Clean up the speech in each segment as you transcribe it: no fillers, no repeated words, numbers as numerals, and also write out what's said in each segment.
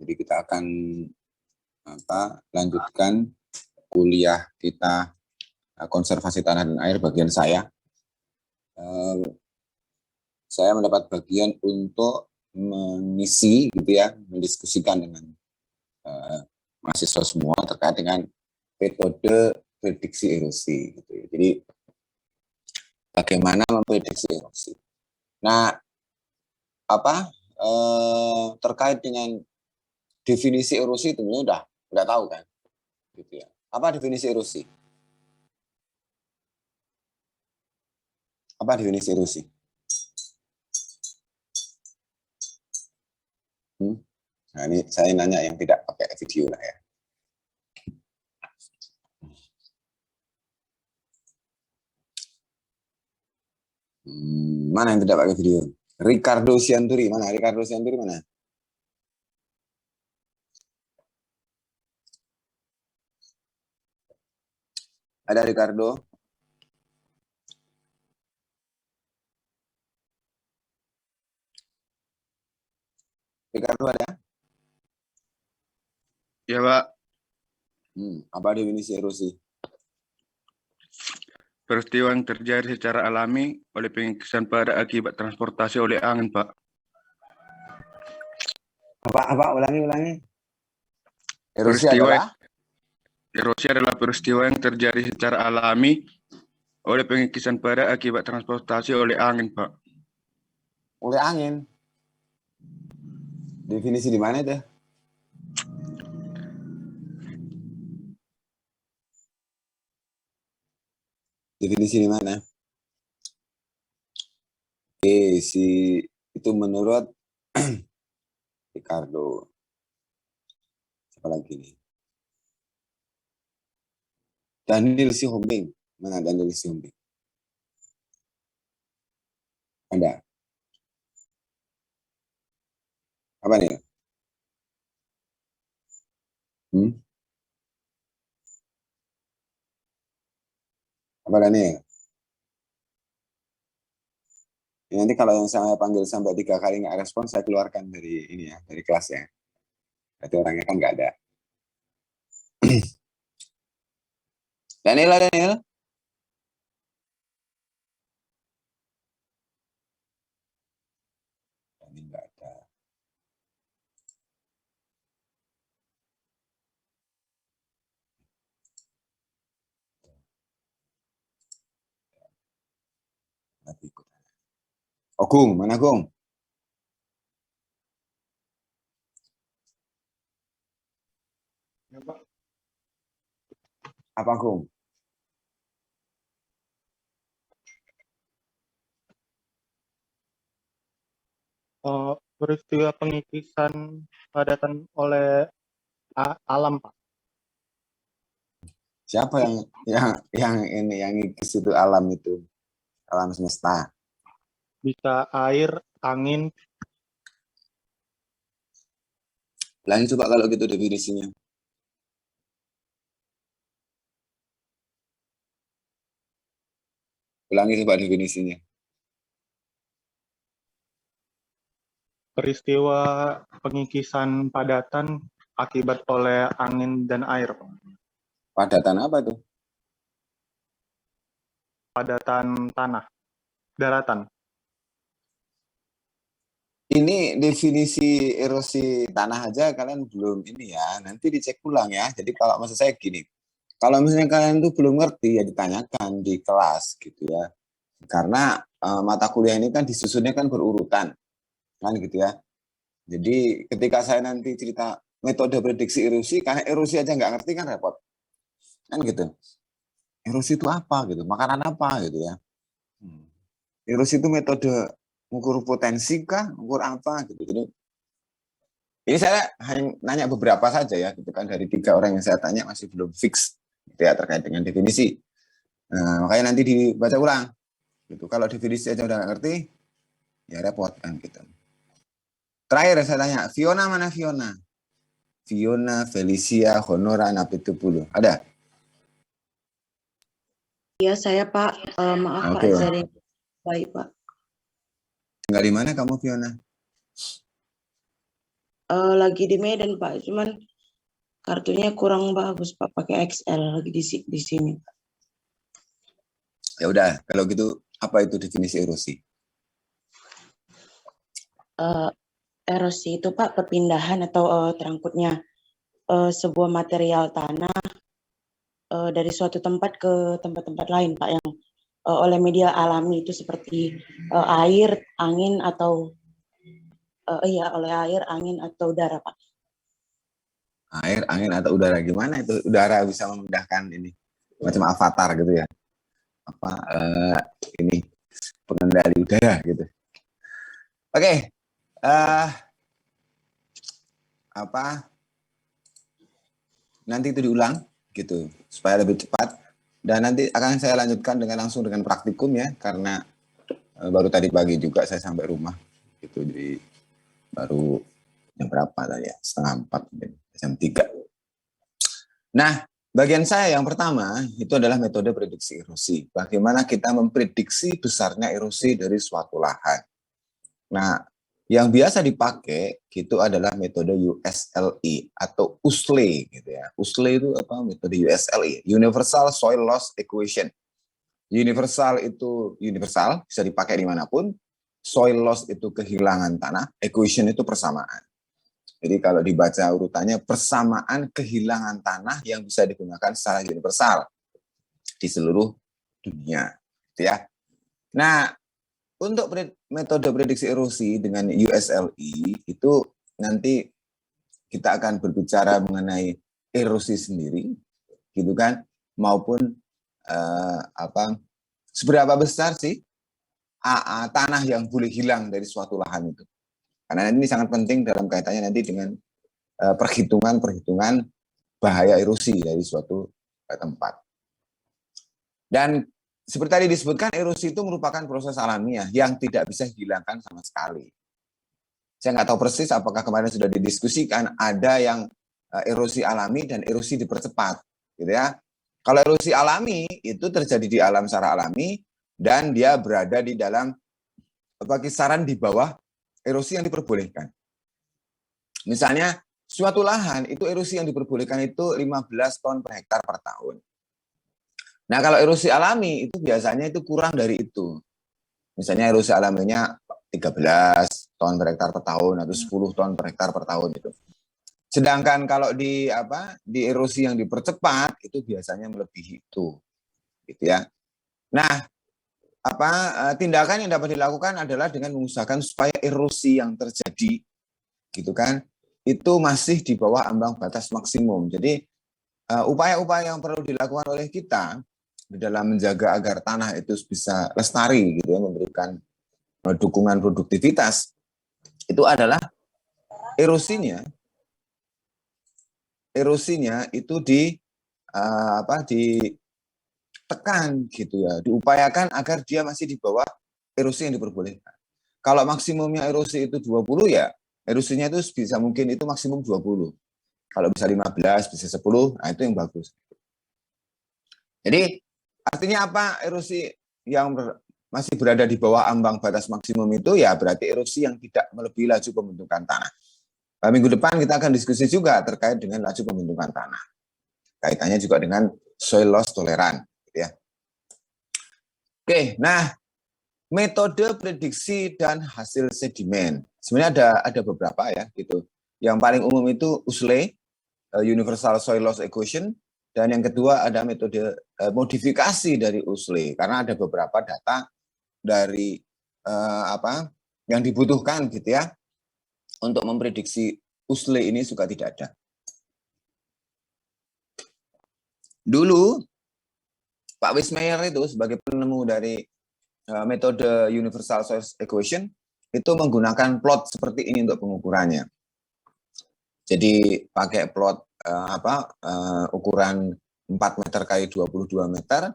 Jadi kita akan lanjutkan kuliah kita konservasi tanah dan air bagian saya. Saya mendapat bagian untuk mengisi gitu ya, mendiskusikan dengan mahasiswa semua terkait dengan metode prediksi erosi gitu ya. Jadi bagaimana memprediksi erosi. Nah, terkait dengan definisi erosi tentunya udah tahu kan, gitu ya. Apa definisi erosi? Apa definisi erosi? Nah, ini saya nanya yang tidak pakai video lah ya. Mana yang tidak pakai video? Ricardo Sianturi, mana? Ricardo Sianturi mana? Ada Ricardo? Ricardo ada? Ya, Pak. Apa definisi erosi? Peristiwa yang terjadi secara alami oleh pengikisan pada akibat transportasi oleh angin, Pak. Apa? Ulangi. Erosi adalah peristiwa yang terjadi secara alami oleh pengikisan pada akibat transportasi oleh angin, Pak. Oleh angin. Definisi di mana itu? Definisi di mana? Oke, itu menurut Ricardo. Siapa lagi nih? Daniel Sihombing. Mana Daniel Sihombing? Ada. Apa nih? Apa Daniel? Ya, nanti kalau yang saya panggil sampai 3 kali nggak respon, saya keluarkan dari ini ya, dari kelas ya. Berarti orangnya kan nggak ada. Daniel. Daniel nggak ada. Oh, Gung, mana Gung? Ya, Pak. Apa Gung? Peristiwa pengikisan padatan oleh alam, Pak. Siapa yang ngikis itu alam semesta? Bisa air, angin. Ulangi coba kalau gitu definisinya. Ulangi coba definisinya. Peristiwa pengikisan padatan akibat oleh angin dan air, Pak. Padatan apa itu? Padatan tanah, daratan. Ini definisi erosi tanah aja kalian belum ini ya. Nanti dicek ulang ya. Jadi kalau maksud saya gini, kalau misalnya kalian tuh belum ngerti ya ditanyakan di kelas gitu ya. Karena mata kuliah ini kan disusunnya kan berurutan, kan gitu ya. Jadi ketika saya nanti cerita metode prediksi erosi, karena erosi aja nggak ngerti kan repot, kan gitu. Erosi itu apa gitu, makanan apa gitu ya. Erosi itu metode ukur potensi kah, ukur apa gitu. Jadi ini saya hanya nanya beberapa saja ya, gitu kan dari 3 orang yang saya tanya masih belum fix gitu ya terkait dengan definisi. Nah, makanya nanti dibaca ulang. Gitu. Kalau definisi aja udah nggak ngerti, ya repot kan gitu. Terakhir saya tanya, Fiona mana Fiona? Fiona, Felicia, Honora, Napitupulu. Ada? Iya, saya Pak. Maaf Pak, jaring baik Pak. Tinggal di mana kamu Fiona? Lagi di Medan Pak, cuman kartunya kurang bagus Pak, pakai XL lagi di sini. Ya udah, kalau gitu apa itu definisi erosi? Erosi itu Pak perpindahan atau terangkutnya sebuah material tanah dari suatu tempat ke tempat-tempat lain Pak, yang oleh media alami itu seperti air, angin atau oleh air, angin atau udara Pak. Air, angin, atau udara. Gimana itu udara bisa memindahkan ini? Macam avatar gitu ya. Apa ini pengendali udara gitu. Oke. Nanti itu diulang gitu supaya lebih cepat, dan nanti akan saya lanjutkan langsung dengan praktikum ya, karena baru tadi pagi juga saya sampai rumah gitu, jadi baru jam berapa tadi ya, 3:30, jam 3. Nah, bagian saya yang pertama itu adalah metode prediksi erosi. Bagaimana kita memprediksi besarnya erosi dari suatu lahan. Nah, yang biasa dipakai gitu adalah metode USLE atau USLE gitu ya. USLE itu apa? Metode USLE, Universal Soil Loss Equation. Universal itu universal, bisa dipakai dimanapun. Soil loss itu kehilangan tanah, equation itu persamaan. Jadi kalau dibaca urutannya, persamaan kehilangan tanah yang bisa digunakan secara universal di seluruh dunia, gitu ya. Nah, untuk metode prediksi erosi dengan USLE itu nanti kita akan berbicara mengenai erosi sendiri, gitu kan, maupun seberapa besar sih tanah yang boleh hilang dari suatu lahan itu. Karena ini sangat penting dalam kaitannya nanti dengan perhitungan bahaya erosi dari suatu tempat. Dan seperti tadi disebutkan, erosi itu merupakan proses alamiah yang tidak bisa dihilangkan sama sekali. Saya nggak tahu persis apakah kemarin sudah didiskusikan, ada yang erosi alami dan erosi dipercepat, gitu ya. Kalau erosi alami itu terjadi di alam secara alami dan dia berada di dalam kisaran di bawah erosi yang diperbolehkan. Misalnya suatu lahan itu erosi yang diperbolehkan itu 15 ton per hektar per tahun. Nah, kalau erosi alami itu biasanya itu kurang dari itu. Misalnya erosi alaminya 13 ton per hektar per tahun atau 10 ton per hektar per tahun itu. Sedangkan kalau di erosi yang dipercepat itu biasanya melebihi itu. Gitu ya. Nah, tindakan yang dapat dilakukan adalah dengan mengusahakan supaya erosi yang terjadi gitu kan itu masih di bawah ambang batas maksimum. Jadi upaya-upaya yang perlu dilakukan oleh kita di dalam menjaga agar tanah itu bisa lestari gitu ya, memberikan dukungan produktivitas, itu adalah erosinya itu ditekan gitu ya, diupayakan agar dia masih di bawah erosi yang diperbolehkan. Kalau maksimumnya erosi itu 20 ya, erosinya itu bisa mungkin itu maksimum 20. Kalau bisa 15, bisa 10, nah itu yang bagus. Jadi artinya apa erosi yang masih berada di bawah ambang batas maksimum itu ya berarti erosi yang tidak melebihi laju pembentukan tanah. Minggu depan kita akan diskusi juga terkait dengan laju pembentukan tanah. Kaitannya juga dengan soil loss toleran. Gitu ya. Oke, nah metode prediksi dan hasil sedimen. Sebenarnya ada beberapa ya gitu. Yang paling umum itu USLE, Universal Soil Loss Equation, dan yang kedua ada metode modifikasi dari USLE karena ada beberapa data dari yang dibutuhkan gitu ya untuk memprediksi USLE ini juga tidak ada. Dulu Pak Wismeyer itu sebagai penemu dari metode Universal Soil Equation itu menggunakan plot seperti ini untuk pengukurannya. Jadi pakai plot ukuran 4 meter kali 22 meter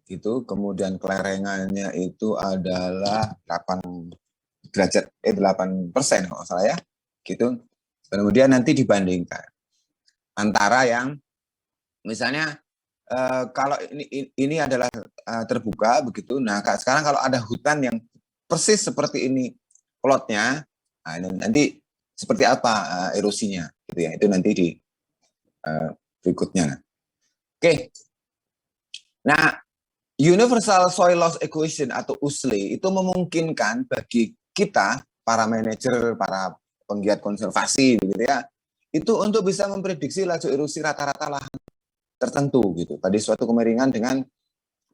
gitu, kemudian kelerengannya itu adalah 8% kalau salah ya, gitu. Kemudian nanti dibandingkan antara yang misalnya kalau ini adalah terbuka begitu. Nah, sekarang kalau ada hutan yang persis seperti ini plotnya, nah ini nanti seperti apa erosinya gitu ya. Itu nanti di berikutnya. Oke. Nah, Universal Soil Loss Equation atau USLE itu memungkinkan bagi kita, para manajer, para penggiat konservasi gitu ya, itu untuk bisa memprediksi laju erosi rata-rata lahan tertentu gitu pada suatu kemiringan dengan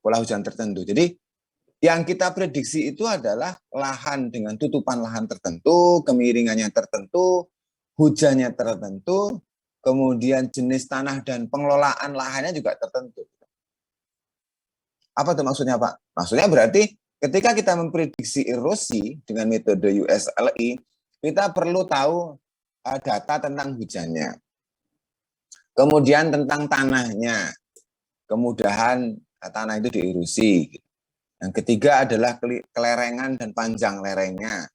pola hujan tertentu. Jadi yang kita prediksi itu adalah lahan dengan tutupan lahan tertentu, kemiringannya tertentu, hujannya tertentu, kemudian jenis tanah dan pengelolaan lahannya juga tertentu. Apa itu maksudnya, Pak? Maksudnya berarti ketika kita memprediksi erosi dengan metode USLE, kita perlu tahu data tentang hujannya. Kemudian tentang tanahnya, kemudahan tanah itu dierosi. Yang ketiga adalah kelerengan dan panjang lerengnya.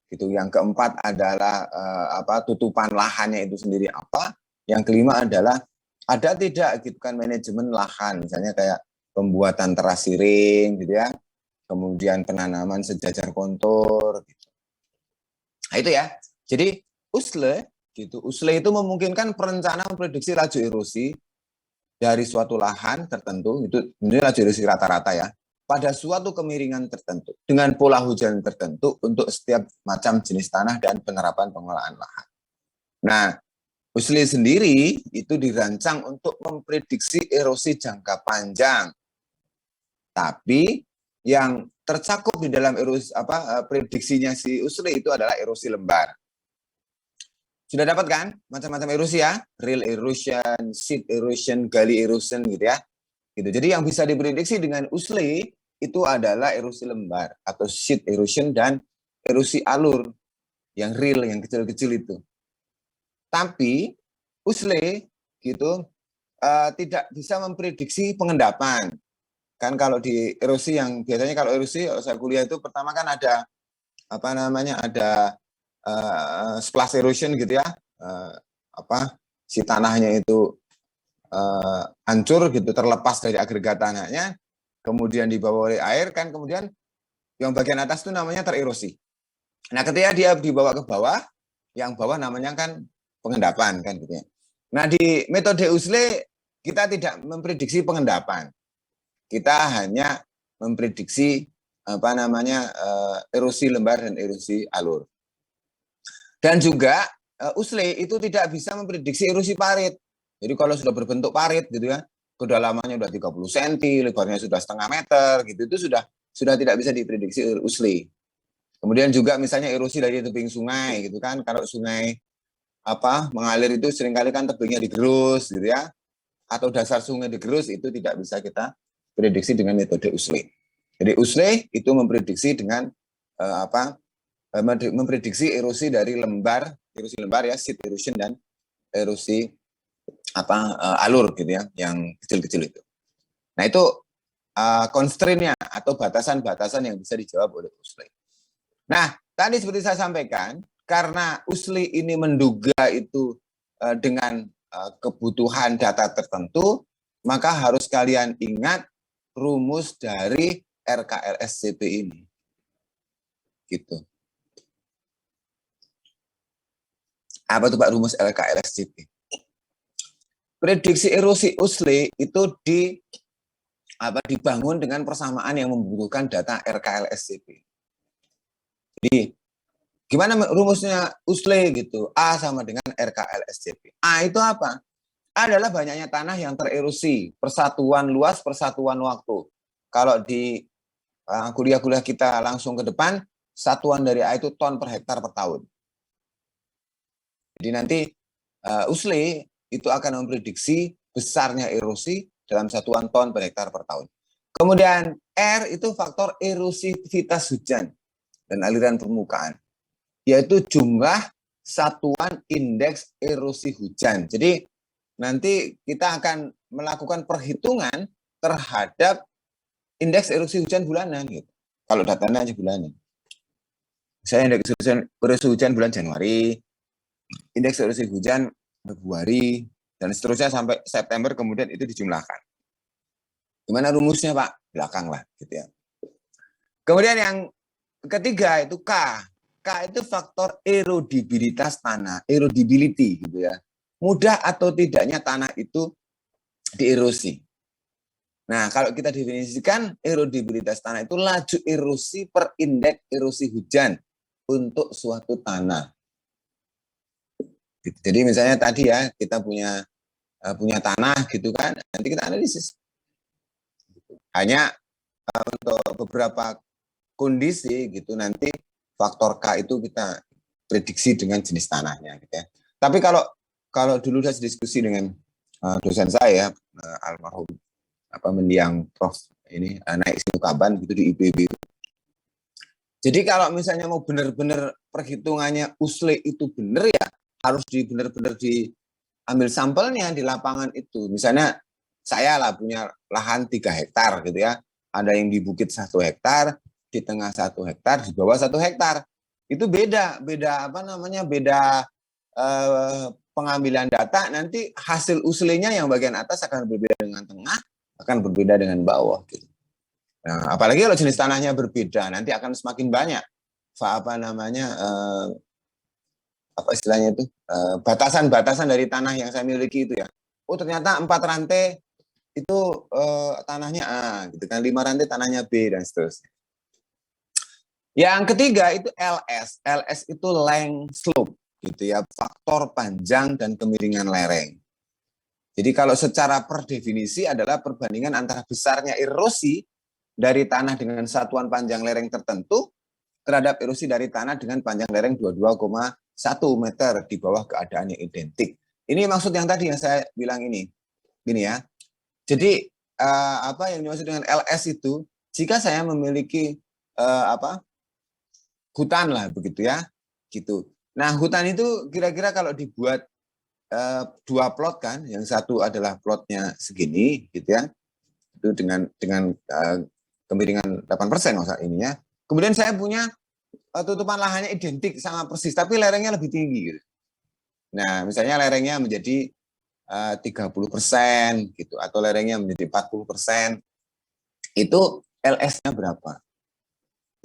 Gitu. Yang keempat adalah tutupan lahannya itu sendiri apa. Yang kelima adalah ada tidak gitu kan manajemen lahan, misalnya kayak pembuatan terasi ring gitu ya. Kemudian penanaman sejajar kontur gitu. Nah, itu ya. Jadi USLE gitu. USLE itu memungkinkan perencanaan memprediksi laju erosi dari suatu lahan tertentu, ini laju erosi rata-rata ya, pada suatu kemiringan tertentu dengan pola hujan tertentu untuk setiap macam jenis tanah dan penerapan pengelolaan lahan. Nah, USLE sendiri itu dirancang untuk memprediksi erosi jangka panjang. Tapi yang tercakup di dalam erosi prediksinya si USLE itu adalah erosi lembar. Sudah dapat kan macam-macam erosi ya? Real erosion, sheet erosion, gully erosion gitu ya. Gitu. Jadi yang bisa diprediksi dengan USLE itu adalah erosi lembar atau sheet erosion dan erosi alur yang real, yang kecil-kecil itu. Tapi USLE gitu tidak bisa memprediksi pengendapan. Kan kalau di erosi yang biasanya kalau erosi saya kuliah itu pertama kan ada ada splash erosion gitu ya, si tanahnya itu hancur gitu, terlepas dari agregat tanahnya, kemudian dibawa oleh air kan, kemudian yang bagian atas itu namanya tererosi. Nah ketika dia dibawa ke bawah, yang bawah namanya kan pengendapan kan gitu ya. Nah di metode USLE kita tidak memprediksi pengendapan. Kita hanya memprediksi erosi lembar dan erosi alur. Dan juga USLE itu tidak bisa memprediksi erosi parit. Jadi kalau sudah berbentuk parit gitu ya, kedalamannya sudah 30 cm, lebarnya sudah setengah meter gitu, itu sudah tidak bisa diprediksi USLE. Kemudian juga misalnya erosi dari tebing sungai gitu kan, kalau sungai mengalir itu seringkali kan tebingnya digerus gitu ya, atau dasar sungai digerus, itu tidak bisa kita prediksi dengan metode USLE. Jadi USLE itu memprediksi dengan memprediksi erosi dari erosi lembar ya, sheet erosion dan erosi alur gitu ya, yang kecil-kecil itu. Nah itu constraint-nya atau batasan-batasan yang bisa dijawab oleh USLE. Nah tadi seperti saya sampaikan, karena USLE ini menduga itu dengan kebutuhan data tertentu, maka harus kalian ingat rumus dari RKLSCP ini. Gitu. Apa itu Pak rumus RKLSCP? Prediksi erosi USLE itu dibangun dengan persamaan yang membutuhkan data RKLSCP. Jadi gimana rumusnya USLE gitu? A sama dengan RKLSCP. A itu apa? A adalah banyaknya tanah yang tererosi, persatuan luas, persatuan waktu. Kalau di kuliah-kuliah kita langsung ke depan, satuan dari A itu ton per hektar per tahun. Jadi nanti USLE itu akan memprediksi besarnya erosi dalam satuan ton per hektar per tahun. Kemudian R itu faktor erosivitas hujan dan aliran permukaan, yaitu jumlah satuan indeks erosi hujan. Jadi nanti kita akan melakukan perhitungan terhadap indeks erosi hujan bulanan gitu. Kalau datanya aja bulanan. Misalnya indeks erosi hujan bulan Januari, indeks erosi hujan Februari, dan seterusnya sampai September, kemudian itu dijumlahkan. Gimana rumusnya Pak? Belakang lah gitu ya. Kemudian yang ketiga itu K. K itu faktor erodibilitas tanah, erodibility gitu ya. Mudah atau tidaknya tanah itu dierosi. Nah, kalau kita definisikan erodibilitas tanah itu laju erosi per indeks erosi hujan untuk suatu tanah. Jadi misalnya tadi ya, kita punya tanah gitu kan, nanti kita analisis. Hanya untuk beberapa kondisi gitu nanti faktor K itu kita prediksi dengan jenis tanahnya gitu ya. Tapi kalau dulu saya diskusi dengan dosen saya almarhum mendiang Prof ini naik Sinukaban gitu di IPB. Jadi kalau misalnya mau benar-benar perhitungannya USLE itu benar ya harus benar-benar diambil sampelnya di lapangan itu. Misalnya saya lah punya lahan 3 hektar gitu ya. Ada yang di bukit 1 hektar, di tengah 1 hektar, di bawah 1 hektar. Itu beda pengambilan data, nanti hasil USLE-nya yang bagian atas akan berbeda dengan tengah, akan berbeda dengan bawah gitu. Nah, apalagi kalau jenis tanahnya berbeda, nanti akan semakin banyak istilahnya itu batasan-batasan dari tanah yang saya miliki itu ya. Oh ternyata 4 rantai itu tanahnya A, gitu kan, 5 rantai tanahnya B dan seterusnya. Yang ketiga itu LS. LS itu length slope, gitu ya, faktor panjang dan kemiringan lereng. Jadi kalau secara per definisi adalah perbandingan antara besarnya erosi dari tanah dengan satuan panjang lereng tertentu terhadap erosi dari tanah dengan panjang lereng 22,1 meter di bawah keadaan yang identik. Ini maksud yang tadi yang saya bilang ini ya. Jadi apa yang dimaksud dengan LS itu, jika saya memiliki hutan lah begitu ya, gitu. Nah hutan itu kira-kira kalau dibuat 2 plot kan, yang satu adalah plotnya segini, gitu ya, itu dengan kemiringan 8% masa ininya. Kemudian saya punya tutupan lahannya identik sama persis, tapi lerengnya lebih tinggi. Gitu. Nah misalnya lerengnya menjadi 30% gitu, atau lerengnya menjadi 40%, itu LS-nya berapa?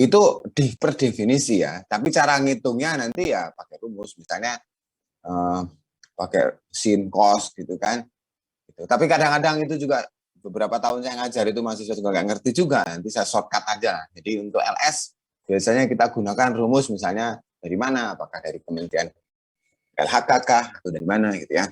Itu per definisi ya, tapi cara ngitungnya nanti ya pakai rumus, misalnya pakai sin cos gitu kan. Gitu. Tapi kadang-kadang itu juga beberapa tahun saya ngajar itu mahasiswa juga nggak ngerti juga, nanti saya shortcut aja. Jadi untuk LS biasanya kita gunakan rumus misalnya dari mana, apakah dari Kementerian LHK kah, atau dari mana gitu ya.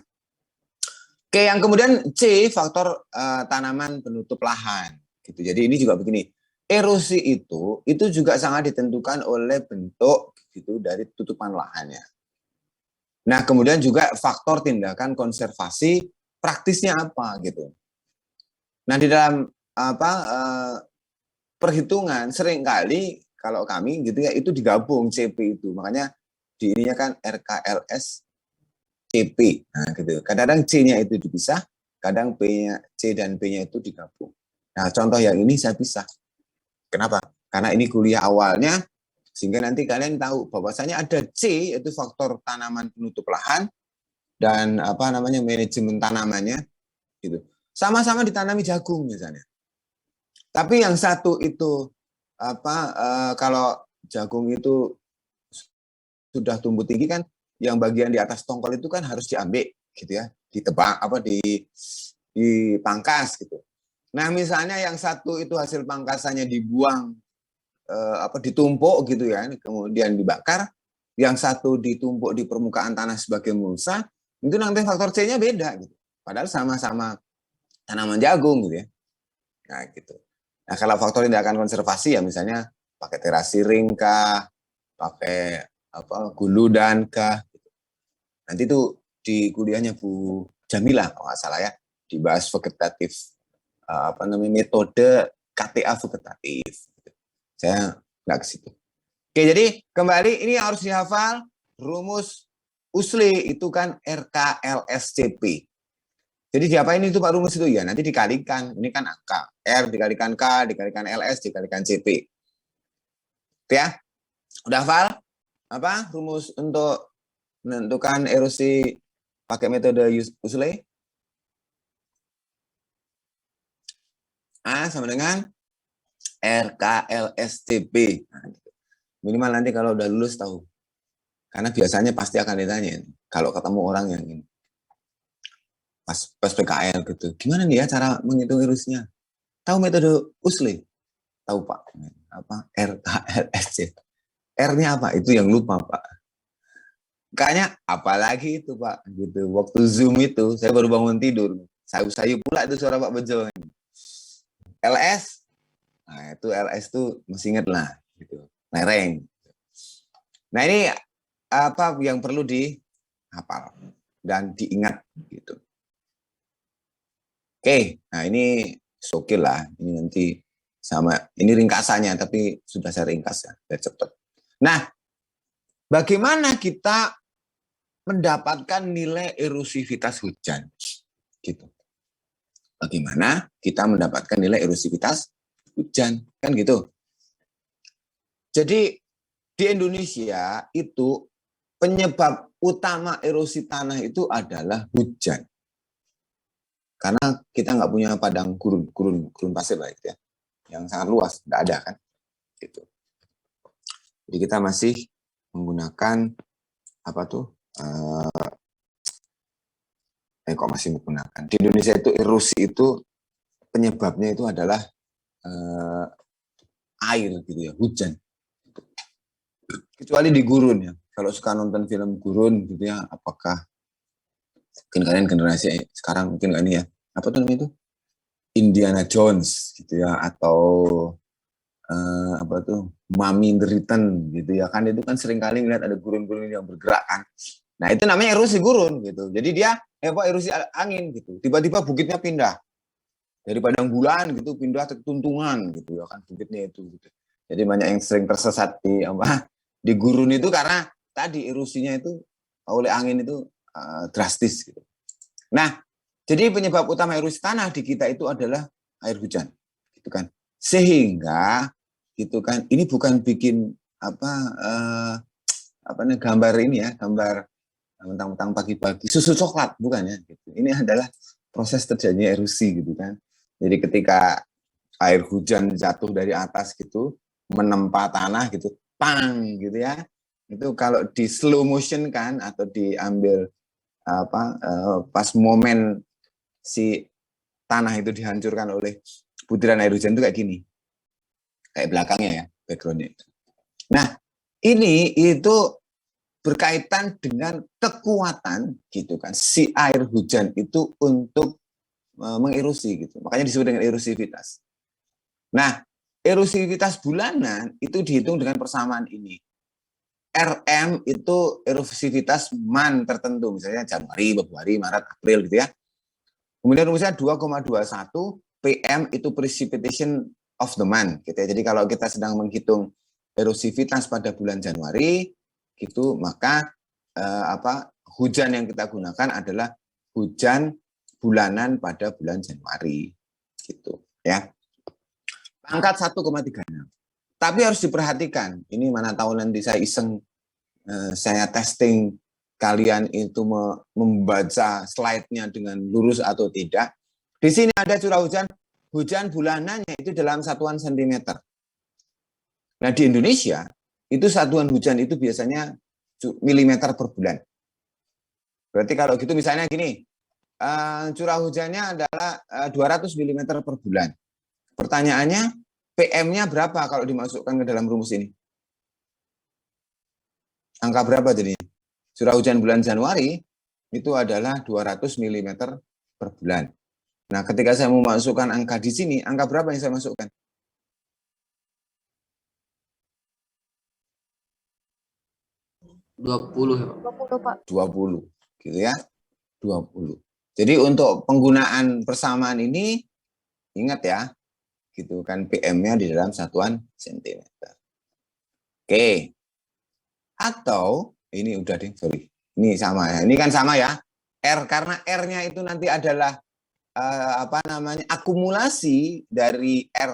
Oke, yang kemudian C, faktor tanaman penutup lahan. Gitu. Jadi ini juga begini, erosi itu juga sangat ditentukan oleh bentuk gitu dari tutupan lahannya. Nah, kemudian juga faktor tindakan konservasi praktisnya apa gitu. Nah, di dalam perhitungan seringkali kalau kami gitu ya itu digabung CP itu. Makanya di ininya kan RKLS CP. Nah, gitu. Kadang-kadang C-nya itu dipisah, kadang P-nya C dan P-nya itu digabung. Nah, contoh yang ini saya pisah. Kenapa? Karena ini kuliah awalnya sehingga nanti kalian tahu bahwasanya ada C yaitu faktor tanaman penutup lahan dan manajemen tanamannya gitu. Sama-sama ditanami jagung misalnya. Tapi yang satu itu kalau jagung itu sudah tumbuh tinggi kan yang bagian di atas tongkol itu kan harus diambil gitu ya, ditebang dipangkas gitu. Nah, misalnya yang satu itu hasil pangkasannya dibuang ditumpuk gitu ya, kemudian dibakar, yang satu ditumpuk di permukaan tanah sebagai mulsa, itu nanti faktor C-nya beda gitu. Padahal sama-sama tanaman jagung gitu ya. Nah, gitu. Nah, kalau faktor tindakan konservasi ya misalnya pakai terasiring kah, pakai guludan kah gitu. Nanti itu di kuliahnya Bu Jamilah kalau nggak salah ya, dibahas vegetatif metode KTA vegetatif. Saya nggak ke situ. Oke, jadi kembali ini harus dihafal rumus USLE itu kan RKLSCP. Jadi diapain itu Pak rumus itu ya? Nanti dikalikan, ini kan angka R dikalikan K dikalikan LS dikalikan CP. Oke ya? Udah hafal? Apa rumus untuk menentukan erosi pakai metode USLE? A sama dengan RKLSCP. Nah, gitu. Minimal nanti kalau udah lulus tahu. Karena biasanya pasti akan ditanya kalau ketemu orang yang ini. Pas PKL gitu. Gimana nih ya cara menghitung erosinya? Tahu metode USLE? Tahu Pak. Apa? RKLSC. R-nya apa? Itu yang lupa Pak. Kayaknya apalagi itu Pak. Gitu. Waktu Zoom itu saya baru bangun tidur. Sayu-sayu pula itu suara Pak Bejo. LS. Nah itu LS tuh masih inget lah. Gitu. Lereng. Nah ini apa yang perlu dihafal dan diingat gitu. Oke, nah ini oke lah. Ini nanti sama, ini ringkasannya, tapi sudah saya ringkas ya, biar cepat. Nah, bagaimana kita mendapatkan nilai erosivitas hujan? Gitu. Bagaimana kita mendapatkan nilai erosivitas hujan? Kan gitu. Jadi di Indonesia itu penyebab utama erosi tanah itu adalah hujan. Karena kita nggak punya padang gurun pasir lah gitu ya, yang sangat luas, nggak ada kan, gitu. Jadi kita masih menggunakan apa tuh? Kok masih menggunakan? Di Indonesia itu erosi itu penyebabnya itu adalah air gitu ya, hujan. Kecuali di gurun ya. Kalau suka nonton film gurun gitu ya, apakah mungkin kalian generasi sekarang mungkin nggak ini ya, apa tuh namanya itu, Indiana Jones gitu ya, atau apa tuh, Mummy the Return gitu ya kan, itu kan sering kali ngeliat ada gurun-gurun yang bergerak kan. Nah itu namanya erosi gurun gitu. Jadi dia erosi angin gitu. Tiba-tiba bukitnya pindah dari padang bulan gitu pindah ke tuntungan gitu ya kan, bukitnya itu gitu. Jadi banyak yang sering tersesat di gurun itu karena tadi erosinya itu oleh angin itu drastis gitu. Nah, jadi penyebab utama erosi tanah di kita itu adalah air hujan, gitu kan. Sehingga, gitu kan, ini bukan bikin gambar ini ya, gambar mentang-mentang pagi-pagi susu coklat, bukan ya. Gitu. Ini adalah proses terjadinya erosi, gitu kan. Jadi ketika air hujan jatuh dari atas gitu, menempa tanah gitu, pang, gitu ya. Itu kalau di slow motion kan, atau diambil pas momen si tanah itu dihancurkan oleh butiran air hujan itu kayak gini, kayak belakangnya ya, backgroundnya. Nah ini itu berkaitan dengan kekuatan gitu kan si air hujan itu untuk mengerosi gitu, makanya disebut dengan erosivitas. Nah erosivitas bulanan itu dihitung dengan persamaan ini. RM itu erosivitas man tertentu, misalnya Januari, Februari, Maret, April gitu ya. Kemudian rumusnya 2,21 PM itu precipitation of the month gitu ya. Jadi kalau kita sedang menghitung erosivitas pada bulan Januari gitu, maka hujan yang kita gunakan adalah hujan bulanan pada bulan Januari gitu ya. Pangkat 1,36. Tapi harus diperhatikan, ini mana tahu nanti saya iseng, saya testing kalian itu membaca slide-nya dengan lurus atau tidak. Di sini ada curah hujan bulanannya itu dalam satuan sentimeter. Nah di Indonesia, itu satuan hujan itu biasanya milimeter per bulan. Berarti kalau gitu misalnya gini, curah hujannya adalah 200 mm per bulan. Pertanyaannya, PM-nya berapa kalau dimasukkan ke dalam rumus ini? Angka berapa jadinya? Curah hujan bulan Januari itu adalah 200 mm per bulan. Nah, ketika saya mau masukkan angka di sini, angka berapa yang saya masukkan? Pak. 20, gitu ya. 20. Jadi untuk penggunaan persamaan ini, ingat ya, gitu kan PM-nya di dalam satuan sentimeter. Oke. Atau ini udah deh, sorry. Ini sama ya. Ini kan sama ya. R karena R-nya itu nanti adalah akumulasi dari R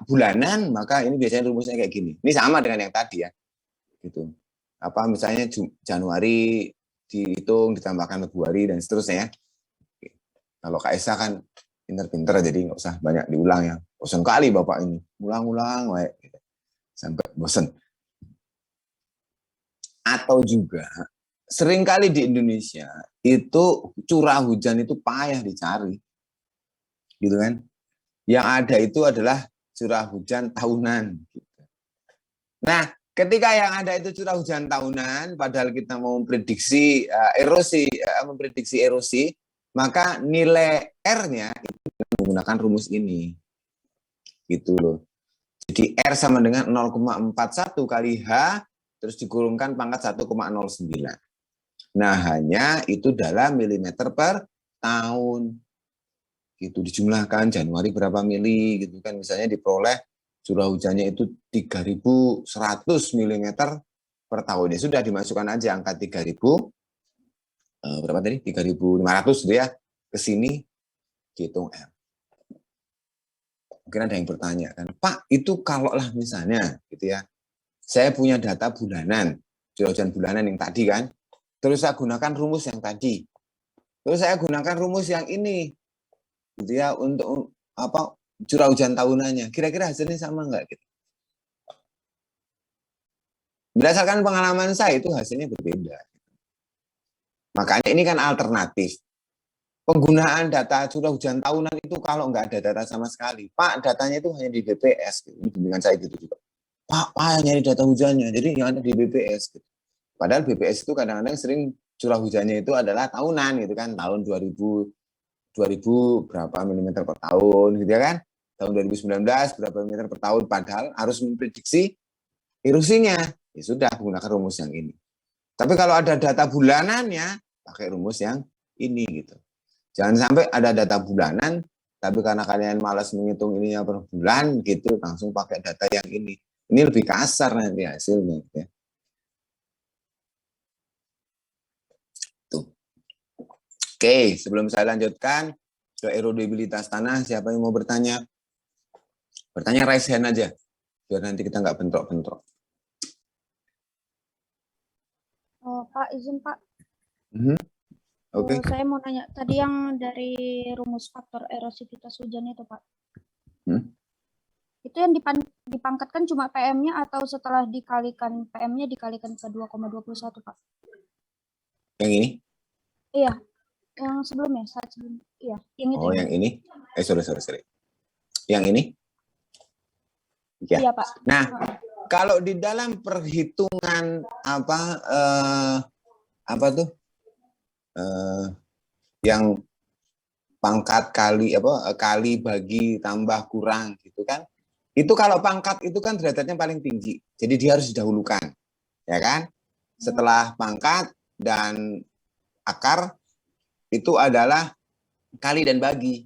bulanan, maka ini biasanya rumusnya kayak gini. Ini sama dengan yang tadi ya. Gitu. Misalnya Januari dihitung ditambahkan Februari dan seterusnya ya. Kalau KSA kan pinter-pinter jadi nggak usah banyak diulang ya. Bosan kali Bapak ini. Ulang-ulang gitu. Sampai bosan. Atau juga seringkali di Indonesia itu curah hujan itu payah dicari. Gitu kan? Yang ada itu adalah curah hujan tahunan. Nah, ketika yang ada itu curah hujan tahunan, padahal kita mau memprediksi erosi, maka nilai R-nya itu menggunakan rumus ini. Gitu loh. Jadi R sama dengan 0,41 kali H, terus dikurungkan pangkat 1,09. Nah, hanya itu dalam milimeter per tahun. Gitu, dijumlahkan Januari berapa mili, gitu kan. Misalnya diperoleh curah hujannya itu 3.100 mm per tahun. Ya sudah, dimasukkan aja angka 3.000, berapa tadi? 3.500 gitu ya, ke sini, dihitung R. Mungkin ada yang bertanya kan, Pak, itu kalau lah misalnya gitu ya, saya punya data bulanan, curah hujan bulanan yang tadi kan, terus saya gunakan rumus yang tadi, terus saya gunakan rumus yang ini, gitu ya, untuk apa, curah hujan tahunannya, kira-kira hasilnya sama nggak gitu? Berdasarkan pengalaman saya itu hasilnya berbeda. Makanya ini kan alternatif. Penggunaan data curah hujan tahunan itu kalau nggak ada data sama sekali, Pak, datanya itu hanya di BPS. Gitu. Ini bimbingan saya gitu juga. Pak, nyari data hujannya, jadi yang ada di BPS. Gitu. Padahal BPS itu kadang-kadang sering curah hujannya itu adalah tahunan, gitu kan, tahun 2000 berapa milimeter per tahun, gitu ya kan? Tahun 2019 berapa milimeter per tahun, padahal harus memprediksi erosinya. Ya sudah, menggunakan rumus yang ini. Tapi kalau ada data bulanannya, pakai rumus yang ini gitu. Jangan sampai ada data bulanan, tapi karena kalian malas menghitung ininya per bulan gitu, langsung pakai data yang ini. Ini lebih kasar nanti hasilnya. Gitu ya. Tuh. Oke, sebelum saya lanjutkan ke erodibilitas tanah, siapa yang mau bertanya? Bertanya raise hand aja, biar nanti kita nggak bentrok-bentrok. Pak, izin Pak. Oke. Saya mau nanya, tadi yang dari rumus faktor erosivitas hujan itu Pak. Itu yang dipangkatkan cuma PM-nya atau setelah dikalikan PM-nya dikalikan ke 2,21 Pak? Yang ini? Iya, yang sebelumnya, saat sebelum. Iya, yang itu. Oh, yang ini? Sorry. Yang ini? Ya. Iya Pak. Nah, kalau di dalam perhitungan yang pangkat kali bagi tambah kurang gitu kan, itu kalau pangkat itu kan derajatnya paling tinggi, jadi dia harus didahulukan, ya kan? Setelah pangkat dan akar itu adalah kali dan bagi,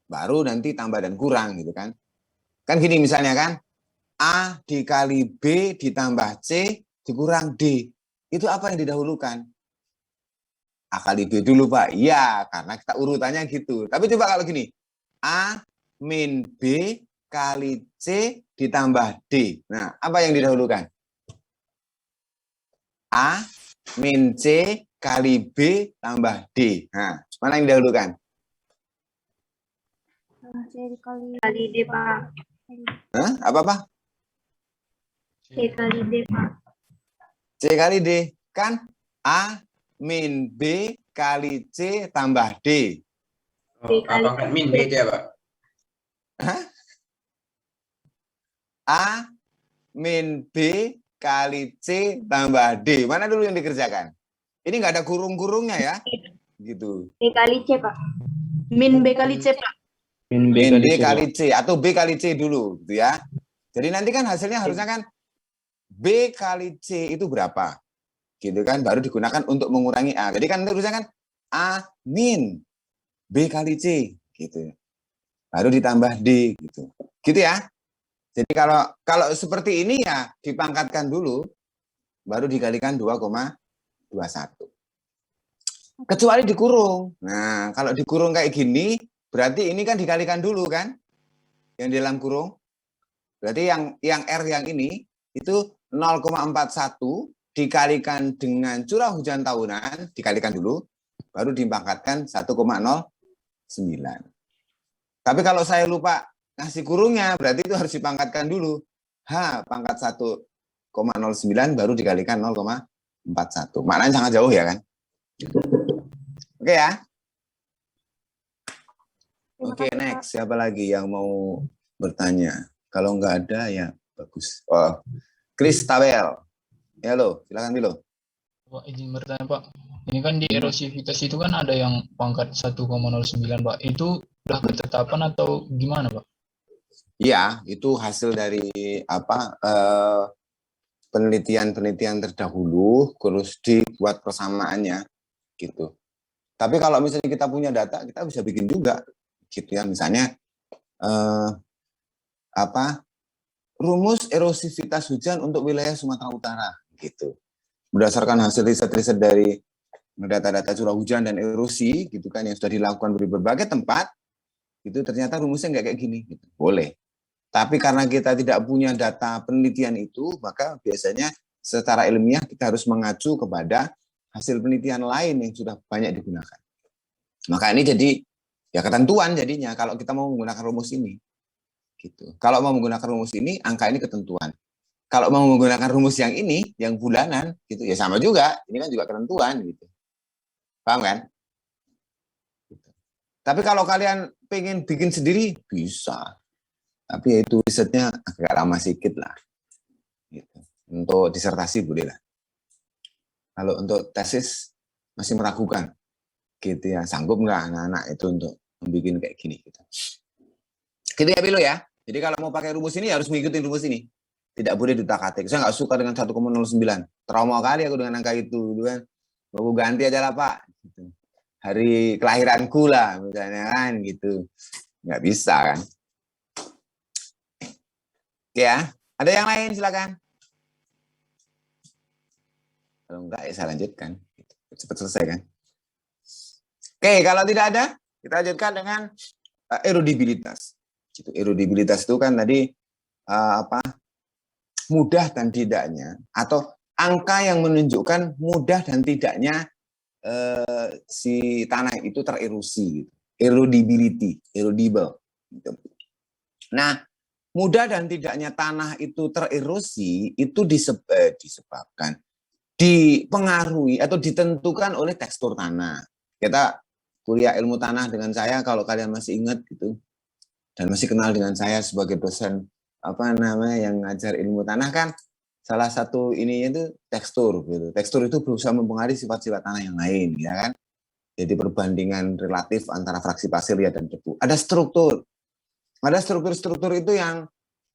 baru nanti tambah dan kurang gitu kan? Kan gini misalnya kan, A dikali B ditambah C dikurang D. Itu apa yang didahulukan? A kali B dulu Pak. Iya, karena kita urutannya gitu. Tapi coba kalau gini, A min B kali C ditambah D. Nah, apa yang didahulukan? A min C kali B tambah D. Nah, mana yang didahulukan? C kali D Pak. Hah? Apa? C kali D Pak. C kali D. Kan A min B kali C tambah D. Pangkat min B itu ya Pak? Hah? A min B kali C tambah D. Mana dulu yang dikerjakan? Ini nggak ada kurung-kurungnya ya? Gitu. B kali C Pak. Min B kali C Pak. Min B kali C atau B kali C dulu gitu ya. Jadi nanti kan hasilnya harusnya kan B kali C itu berapa? Gitu kan, baru digunakan untuk mengurangi A. Jadi kan harusnya kan A min B kali C gitu. Baru ditambah D gitu. Gitu ya. Jadi kalau seperti ini ya dipangkatkan dulu baru dikalikan 2,21. Kecuali dikurung. Nah, kalau dikurung kayak gini berarti ini kan dikalikan dulu kan? Yang di dalam kurung. Berarti yang R yang ini itu 0,41 dikalikan dengan curah hujan tahunan, dikalikan dulu, baru dipangkatkan 1,09. Tapi kalau saya lupa ngasih kurungnya, berarti itu harus dipangkatkan dulu. H pangkat 1 0,09 baru dikalikan 0,41. Maknanya sangat jauh ya kan? Oke ya. Terima Oke, kasih, Pak. next. Siapa lagi yang mau bertanya? Kalau nggak ada ya bagus. Oh, Chris Tabel. Ya lo, silakan dulu. Pak, izin bertanya Pak. Ini kan di erosivitas itu kan ada yang pangkat 1,09 Pak. Itu udah ketetapan atau gimana Pak? Iya, itu hasil dari penelitian-penelitian terdahulu, terus dibuat persamaannya, gitu. Tapi kalau misalnya kita punya data, kita bisa bikin juga, gitu ya. Misalnya rumus erosivitas hujan untuk wilayah Sumatera Utara, gitu. Berdasarkan hasil riset-riset dari data-data curah hujan dan erosi, gitu kan, yang sudah dilakukan di berbagai tempat, itu ternyata rumusnya nggak kayak gini, gitu. Boleh. Tapi karena kita tidak punya data penelitian itu, maka biasanya secara ilmiah kita harus mengacu kepada hasil penelitian lain yang sudah banyak digunakan. Maka ini jadi ya ketentuan jadinya kalau kita mau menggunakan rumus ini. Gitu. Kalau mau menggunakan rumus ini, angka ini ketentuan. Kalau mau menggunakan rumus yang ini, yang bulanan, gitu ya sama juga. Ini kan juga ketentuan, gitu. Paham kan? Gitu. Tapi kalau kalian pengen bikin sendiri, bisa. Tapi itu risetnya agak lama sedikit lah. Gitu. Untuk disertasi boleh lah. Kalau untuk tesis masih meragukan. Gitu ya, sanggup nggak anak-anak itu untuk membuat kayak gini. Gitu. Gitu ya Bilo ya. Jadi kalau mau pakai rumus ini harus mengikuti rumus ini. Tidak boleh diutak-atik. Saya nggak suka dengan 1,09. Trauma kali aku dengan angka itu. Gitu kan. Mau ganti aja lah Pak. Gitu. Hari kelahiranku lah misalnya kan gitu. Nggak bisa kan. Oke ya. Ada yang lain silakan. Kalau enggak ya saya lanjutkan. Cepat selesai kan. Oke, kalau tidak ada, kita lanjutkan dengan erodibilitas. Erodibilitas itu kan tadi mudah dan tidaknya, atau angka yang menunjukkan mudah dan tidaknya si tanah itu tererosi. Erodibility, erodible. Gitu. Nah, mudah dan tidaknya tanah itu tererosi itu disebabkan, dipengaruhi atau ditentukan oleh tekstur tanah. Kita kuliah ilmu tanah dengan saya, kalau kalian masih ingat gitu, dan masih kenal dengan saya sebagai dosen yang ngajar ilmu tanah kan, salah satu ininya itu tekstur gitu. Tekstur itu berusaha mempengaruhi sifat-sifat tanah yang lain, ya kan? Jadi perbandingan relatif antara fraksi pasir liat dan debu. Ada struktur struktur itu yang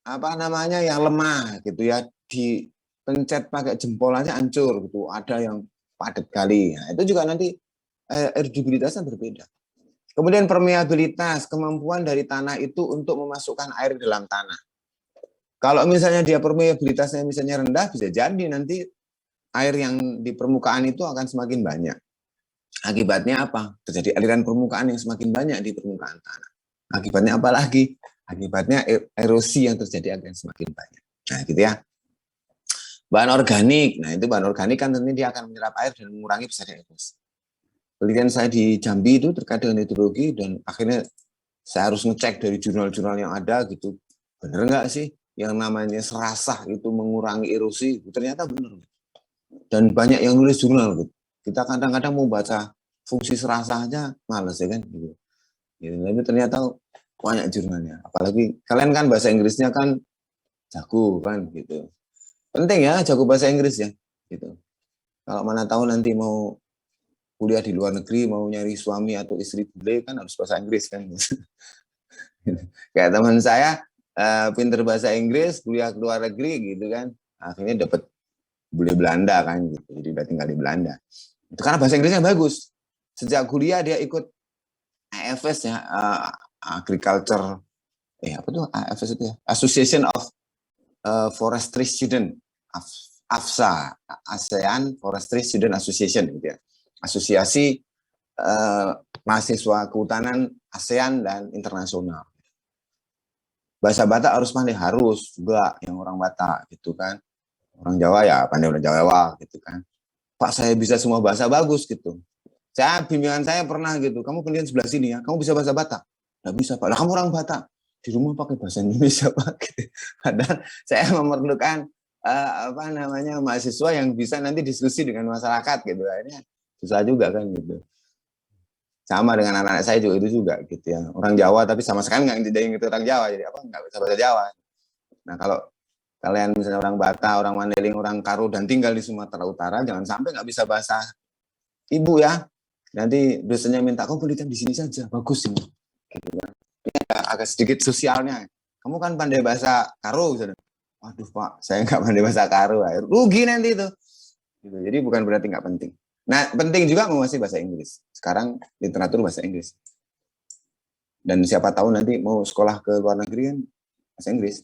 yang lemah gitu ya, dipencet pakai jempol aja hancur gitu. Ada yang padat kali. Nah, itu juga nanti erodibilitasnya berbeda. Kemudian permeabilitas, kemampuan dari tanah itu untuk memasukkan air dalam tanah. Kalau misalnya dia permeabilitasnya misalnya rendah, bisa jadi nanti air yang di permukaan itu akan semakin banyak. Akibatnya apa? Terjadi aliran permukaan yang semakin banyak di permukaan tanah. Akibatnya apa lagi? Akibatnya erosi yang terjadi akan semakin banyak. Nah, gitu ya. Bahan organik. Nah, itu bahan organik kan tentunya dia akan menyerap air dan mengurangi besarnya erosi. Penelitian saya di Jambi itu terkait dengan hidrologi, dan akhirnya saya harus ngecek dari jurnal-jurnal yang ada gitu, bener nggak sih yang namanya serasah itu mengurangi erosi? Ternyata bener. Dan banyak yang nulis jurnal gitu. Kita kadang-kadang mau baca fungsi serasah aja males ya kan gitu. Tapi ternyata banyak jurnalnya. Apalagi kalian kan bahasa Inggrisnya kan jago kan gitu. Penting ya jago bahasa Inggris ya gitu. Kalau mana tahu nanti mau kuliah di luar negeri, mau nyari suami atau istri bule kan harus bahasa Inggris kan. Kayak teman saya pinter bahasa Inggris, kuliah ke luar negeri gitu kan, akhirnya dapat bule Belanda kan gitu. Jadi udah tinggal di Belanda. Itu karena bahasa Inggrisnya bagus. Sejak kuliah dia ikut AFS ya, Agriculture AFS itu ya, Association of Forestry Student, AFSA, ASEAN Forestry Student Association gitu ya. Asosiasi mahasiswa kehutanan ASEAN dan internasional. Bahasa Batak harus pandai, harus juga yang orang Batak gitu kan. Orang Jawa ya pandai orang Jawa gitu kan. Pak, saya bisa semua bahasa bagus gitu. Bimbingan saya pernah gitu, kamu pendidikan sebelah sini ya, kamu bisa bahasa Batak? Nggak bisa Pak, lah kamu orang Batak, di rumah pakai bahasa Indonesia Pak. Padahal saya memerlukan apa namanya mahasiswa yang bisa nanti diskusi dengan masyarakat gitu. Akhirnya susah juga kan gitu. Sama dengan anak-anak saya juga itu juga gitu ya. Orang Jawa tapi sama sekali nggak ngejedain itu orang Jawa, jadi apa nggak bisa bahasa Jawa. Nah kalau kalian misalnya orang Batak, orang Mandailing, orang Karo dan tinggal di Sumatera Utara, jangan sampai nggak bisa bahasa ibu ya. Nanti dosennya minta kamu pendidikan di sini saja, bagus ini. Gitu ya. Ini agak sedikit sosialnya. Kamu kan pandai bahasa Karo, misalnya. Waduh Pak, saya nggak pandai bahasa Karo, rugi nanti itu. Gitu. Jadi bukan berarti nggak penting. Nah, penting juga menguasai bahasa Inggris. Sekarang literatur bahasa Inggris. Dan siapa tahu nanti mau sekolah ke luar negeri kan bahasa Inggris.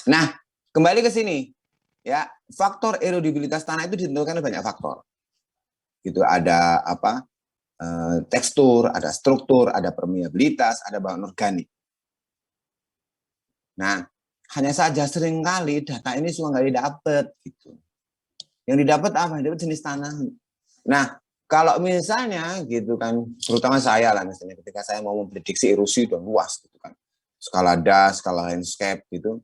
Nah, kembali ke sini. Ya, faktor erodibilitas tanah itu ditentukan oleh banyak faktor. Gitu, ada apa? Tekstur, ada struktur, ada permeabilitas, ada bahan organik. Nah, hanya saja seringkali data ini suka nggak didapat gitu. Yang didapat apa? Didapat jenis tanah. Nah, kalau misalnya gitu kan, terutama saya lah misalnya ketika saya mau memprediksi erosi udah luas gitu kan. Skala DAS, skala landscape gitu,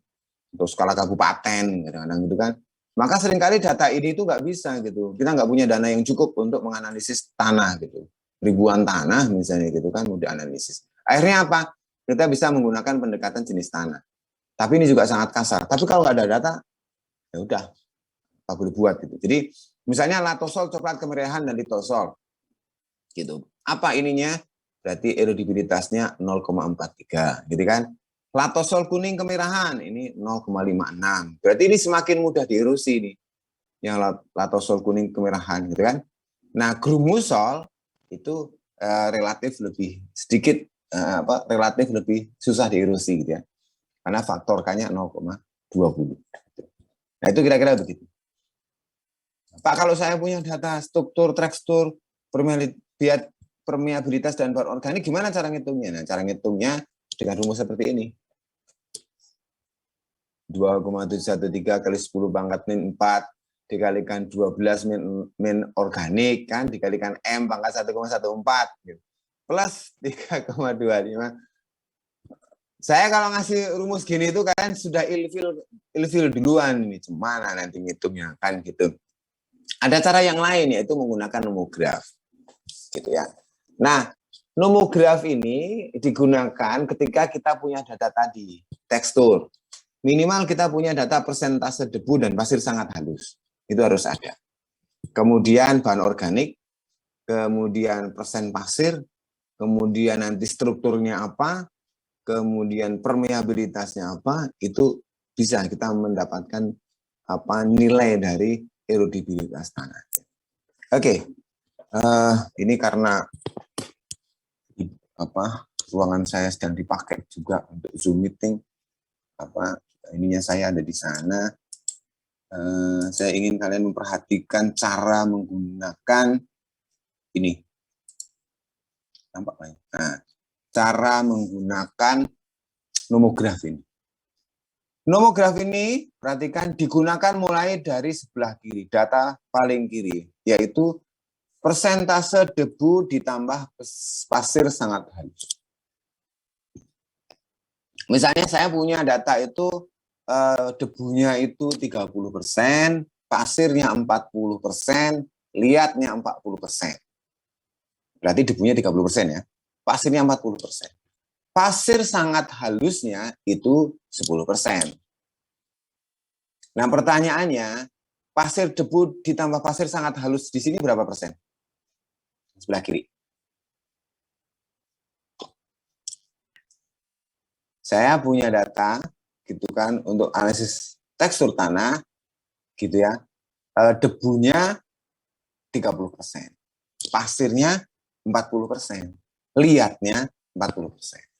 atau skala kabupaten kadang-kadang gitu kan. Maka seringkali data ini itu nggak bisa gitu. Kita nggak punya dana yang cukup untuk menganalisis tanah gitu. Ribuan tanah misalnya gitu kan mau dianalisis. Akhirnya apa? Kita bisa menggunakan pendekatan jenis tanah. Tapi ini juga sangat kasar. Tapi kalau nggak ada data, ya udah, nggak boleh buat gitu. Jadi misalnya latosol coklat kemerahan dan litosol, gitu. Apa ininya? Berarti erodibilitasnya 0,43, gitu kan? Latosol kuning kemerahan ini 0,56. Berarti ini semakin mudah dierosi nih, yang latosol kuning kemerahan, gitu kan? Nah, grumusol itu relatif lebih sedikit, relatif lebih susah dierosi, gitu ya. Karena faktor K-nya 0,20. Nah, itu kira-kira begitu. Pak, kalau saya punya data struktur, tekstur, permeabilitas, dan bahan organik, gimana cara ngitungnya? Nah, cara ngitungnya dengan rumus seperti ini. 2,713 kali 10 pangkat min 4 dikalikan 12 min organik, kan, dikalikan M pangkat 1,14 gitu. Plus 3,25. Saya kalau ngasih rumus gini itu kan sudah ilfil duluan, ini gimana nanti ngitungnya kan gitu. Ada cara yang lain yaitu menggunakan nomograf, gitu ya. Nah, nomograf ini digunakan ketika kita punya data tadi, tekstur. Minimal kita punya data persentase debu dan pasir sangat halus, itu harus ada. Kemudian bahan organik, kemudian persen pasir, kemudian nanti strukturnya apa, kemudian permeabilitasnya apa, itu bisa kita mendapatkan apa nilai dari erodibilitas tanah. Oke, ini karena apa ruangan saya sedang dipakai juga untuk Zoom meeting, apa ininya saya ada di sana. Saya ingin kalian memperhatikan cara menggunakan ini. Nampak ya? Nah, cara menggunakan nomograf ini. Nomograf ini, perhatikan, digunakan mulai dari sebelah kiri, data paling kiri, yaitu persentase debu ditambah pasir sangat halus. Misalnya saya punya data itu, debunya itu 30%, pasirnya 40%, liatnya 40%. Berarti debunya 30% ya. Pasirnya 40%. Pasir sangat halusnya itu 10%. Nah, pertanyaannya, pasir debu ditambah pasir sangat halus di sini berapa persen? Sebelah kiri. Saya punya data gitu kan untuk analisis tekstur tanah gitu ya. Debunya 30%. Pasirnya 40%. Liatnya 40%.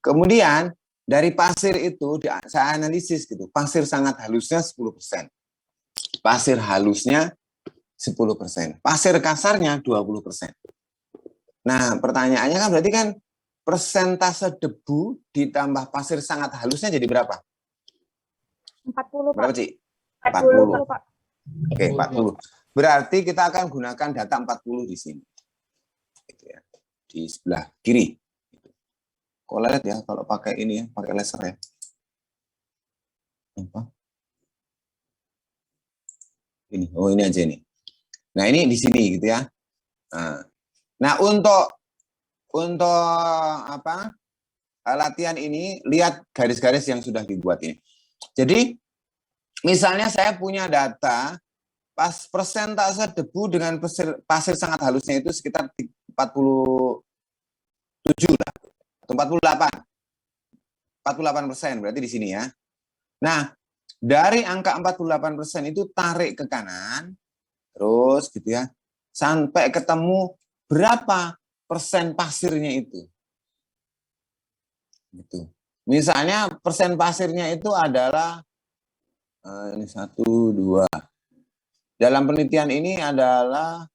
Kemudian dari pasir itu saya analisis gitu. Pasir sangat halusnya 10%. Pasir halusnya 10%. Pasir kasarnya 20%. Nah, pertanyaannya kan berarti kan persentase debu ditambah pasir sangat halusnya jadi berapa? 40, Pak. Berapa, Ci? 40, Pak. Oke, 40. Berarti kita akan gunakan data 40 di sini. Gitu ya. Di sebelah kiri. Kok lihat ya kalau pakai ini ya, pakai laser ya. Apa? Ini, oh ini aja nih. Nah ini di sini gitu ya. Nah untuk apa latihan ini lihat garis-garis yang sudah dibuat ini. Jadi misalnya saya punya data pas persentase debu dengan pasir sangat halusnya itu sekitar 47 lah, atau 48% berarti di sini ya. Nah dari angka 48% itu tarik ke kanan, terus gitu ya, sampai ketemu berapa persen pasirnya itu. Gitu. Misalnya persen pasirnya itu adalah ini 1, 2. Dalam penelitian ini adalah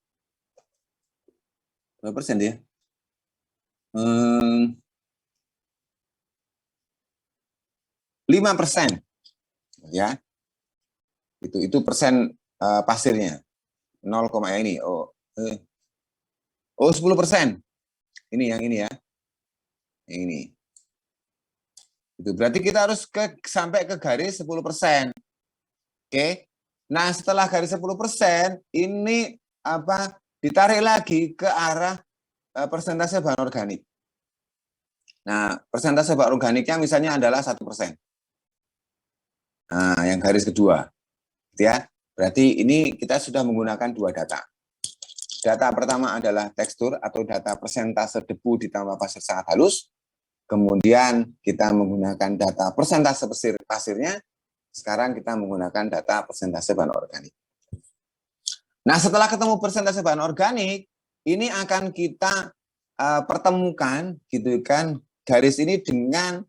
berapa persen dia? 5%. Ya. Itu persen pasirnya. 0, ini. Oh 10%. Ini yang ini ya. Yang ini. Itu berarti kita harus sampai ke garis 10%. Oke. Nah, setelah garis 10%, ini apa? Ditarik lagi ke arah persentase bahan organik. Nah, persentase bahan organiknya misalnya adalah 1%. Nah, yang garis kedua. Gitu ya. Berarti ini kita sudah menggunakan 2 data. Data pertama adalah tekstur atau data persentase debu ditambah pasir sangat halus. Kemudian kita menggunakan data persentase pasirnya. Sekarang kita menggunakan data persentase bahan organik. Nah, setelah ketemu persentase bahan organik, ini akan kita pertemukan gitu kan garis ini dengan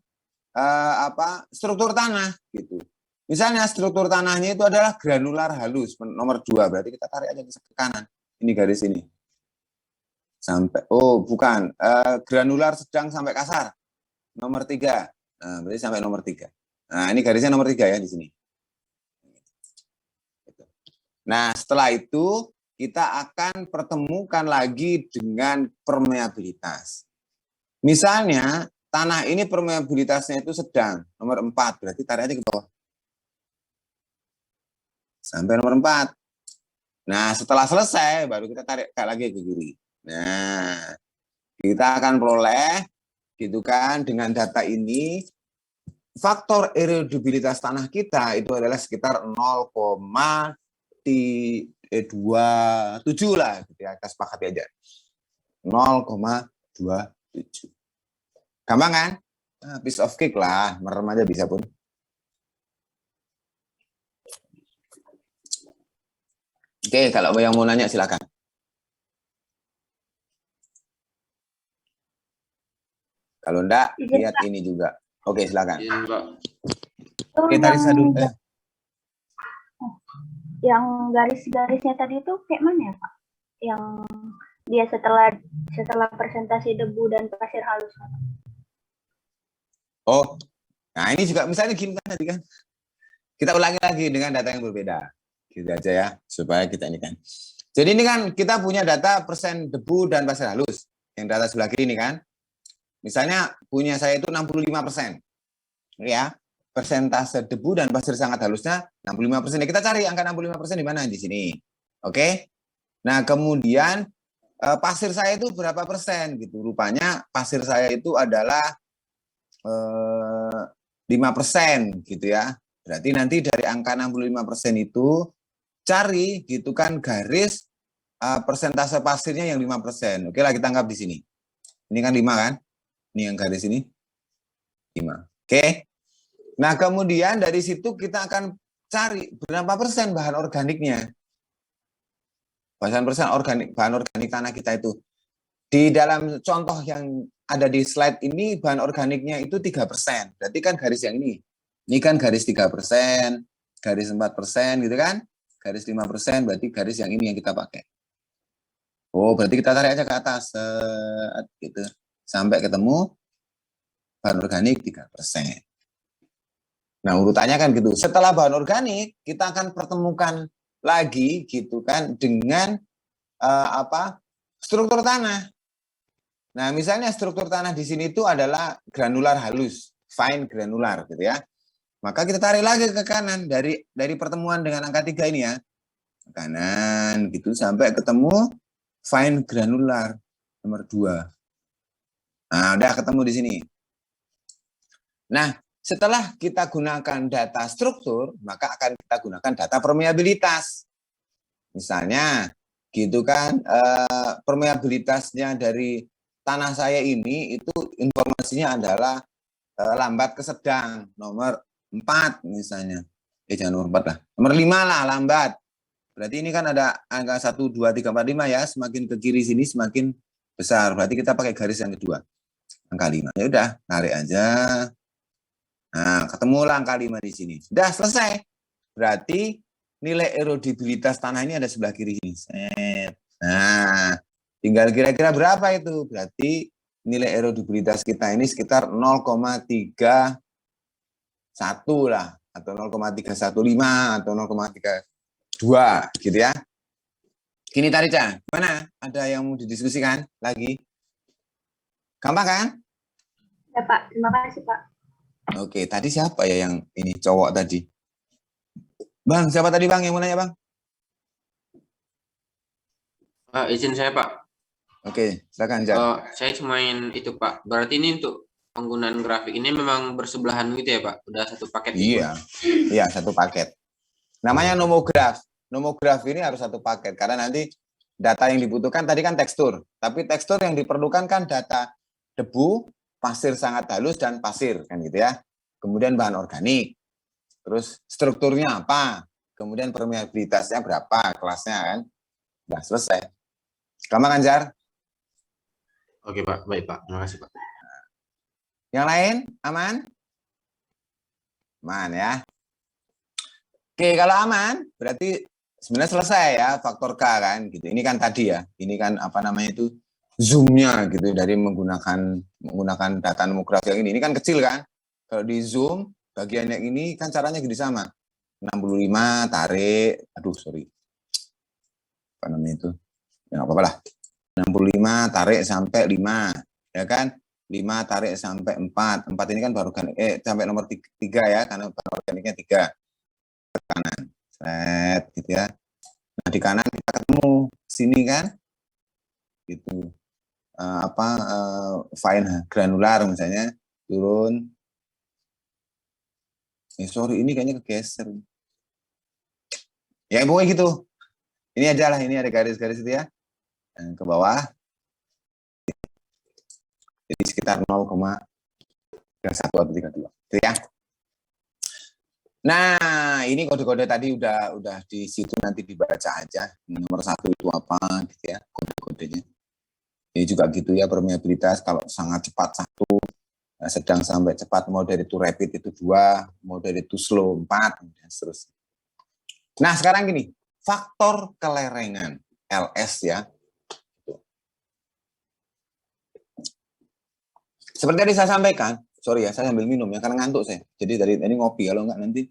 struktur tanah gitu. Misalnya struktur tanahnya itu adalah granular halus nomor 2, berarti kita tarik aja ke kanan. Ini garis ini. Sampai bukan, granular sedang sampai kasar. Nomor 3. Nah, berarti sampai nomor 3. Nah, ini garisnya nomor 3 ya di sini. Nah, setelah itu kita akan pertemukan lagi dengan permeabilitas. Misalnya, tanah ini permeabilitasnya itu sedang, nomor 4, berarti tarik aja ke bawah. Sampai nomor 4. Nah, setelah selesai, baru kita tarik lagi ke kiri. Nah, kita akan peroleh, gitu kan, dengan data ini, faktor erodibilitas tanah kita itu adalah sekitar 0,27 lah, gitu ya, kita sepakati aja. 0,27. Gampang kan? Nah, piece of cake lah, merem aja bisa pun. Oke, kalau yang mau nanya silakan. Kalau enggak, lihat ini juga. Oke, silakan. Oke, Tarisa dulu. Yang garis-garisnya tadi itu kayak mana ya, Pak? Yang dia setelah presentasi debu dan pasir halus. Oh, nah ini juga misalnya gini kan tadi kan. Kita ulangi lagi dengan data yang berbeda. Gitu aja ya, supaya kita ini kan. Jadi ini kan kita punya data persen debu dan pasir halus. Yang data sebelah kiri ini kan. Misalnya punya saya itu 65%. Ya, persentase debu dan pasir sangat halusnya 65%. Kita cari angka 65% di mana? Di sini. Oke. Nah, kemudian pasir saya itu berapa persen gitu. Rupanya pasir saya itu adalah 5% gitu ya. Berarti nanti dari angka 65% itu cari gitu kan garis persentase pasirnya yang 5%. Oke lah, kita anggap di sini. Ini kan 5 kan? Ini yang garis ini 5. Oke. Nah, kemudian dari situ kita akan cari berapa persen bahan organiknya. Bahan organik tanah kita itu. Di dalam contoh yang ada di slide ini bahan organiknya itu 3%. Berarti kan garis yang ini. Ini kan garis 3%, garis 4% gitu kan? Garis 5%, berarti garis yang ini yang kita pakai. Oh, berarti kita tarik aja ke atas gitu. Sampai ketemu bahan organik 3%. Nah, urutannya kan gitu. Setelah bahan organik, kita akan pertemukan lagi gitu kan dengan struktur tanah. Nah, misalnya struktur tanah di sini itu adalah granular halus, fine granular gitu ya. Maka kita tarik lagi ke kanan dari pertemuan dengan angka 3 ini ya. Ke kanan gitu sampai ketemu find granular nomor 2. Nah, udah ketemu di sini. Nah, setelah kita gunakan data struktur, maka akan kita gunakan data permeabilitas. Misalnya, gitu kan, permeabilitasnya dari tanah saya ini itu informasinya adalah lambat ke sedang, nomor 4 misalnya. Jangan nomor 4 lah, nomor 5 lah lambat. Berarti ini kan ada angka 1, 2, 3, 4, 5 ya, semakin ke kiri sini semakin besar. Berarti kita pakai garis yang kedua, angka 5. Ya udah, tarik aja. Nah, ketemulah angka 5 di sini. Sudah selesai. Berarti nilai erodibilitas tanah ini ada sebelah kiri ini. Nah, tinggal kira-kira berapa itu? Berarti nilai erodibilitas kita ini sekitar 0,31 lah, atau 0,315 atau 0,32 gitu ya. Gini Tarica, mana? Ada yang mau didiskusikan lagi? Gampang kan? Ya Pak, terima kasih Pak. Oke, tadi siapa ya yang ini cowok tadi? Bang, siapa tadi Bang yang mau nanya Bang? Izin saya Pak. Oke, silakan Jar. Saya cuma itu Pak. Berarti ini untuk penggunaan grafik ini memang bersebelahan gitu ya Pak? Udah satu paket gitu? Iya, satu paket. Namanya nomograf. Nomograf ini harus satu paket karena nanti data yang dibutuhkan tadi kan tekstur, tapi tekstur yang diperlukan kan data debu, pasir sangat halus dan pasir kan gitu ya. Kemudian bahan organik. Terus strukturnya apa? Kemudian permeabilitasnya berapa kelasnya kan? Udah selesai. Gampang kan Jar? Oke Pak, baik Pak. Terima kasih Pak. Yang lain aman? Aman ya. Oke, kalau aman berarti sebenarnya selesai ya faktor K kan gitu. Ini kan tadi ya. Ini kan apa namanya itu zoom-nya gitu dari menggunakan data nomografi yang ini. Ini kan kecil kan. Kalau di zoom bagian yang ini kan caranya gini sama. 65 tarik, apa namanya itu? Ya apa-apa lah. 65 tarik sampai 5, ya kan? 5 tarik sampai 4. 4 ini kan baru sampai nomor 3 ya, karena baru organiknya 3. Ke kanan. Set gitu ya. Nah, di kanan kita ketemu sini kan? Gitu. Fine granular misalnya turun. Sorry ini kayaknya kegeser. Ya pokoknya gitu. Ini aja lah, ini ada garis-garis itu ya. Ke bawah. Jadi sekitar 0,31 atau 32. Gitu ya. Nah, ini kode-kode tadi udah di situ nanti dibaca aja. Nomor 1 itu apa gitu ya, kode-kodenya. Ini juga gitu ya, permeabilitas kalau sangat cepat 1, sedang sampai cepat, moderate to rapid itu 2, moderate to slow 4, dan seterusnya. Nah, sekarang gini, faktor kelerengan LS ya. Seperti tadi saya sampaikan, sorry ya, saya sambil minum ya, karena ngantuk saya. Jadi dari tadi ngopi, kalau enggak nanti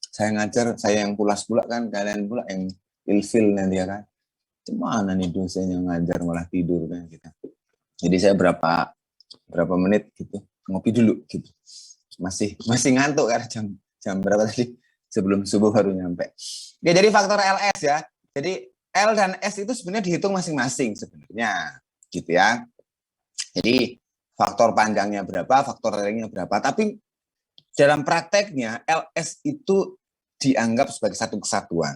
saya ngajar, saya yang pulas pula kan, kalian pula yang ilfil nanti ya kan. Gimana nih dosennya ngajar malah tidur kan kita. Jadi saya berapa menit gitu, ngopi dulu gitu. Masih ngantuk karena jam berapa tadi? Sebelum subuh baru nyampe. Ya, jadi faktor LS ya. Jadi L dan S itu sebenarnya dihitung masing-masing sebenarnya, gitu ya. Jadi faktor panjangnya berapa, faktor lerengnya berapa. Tapi dalam prakteknya LS itu dianggap sebagai satu kesatuan.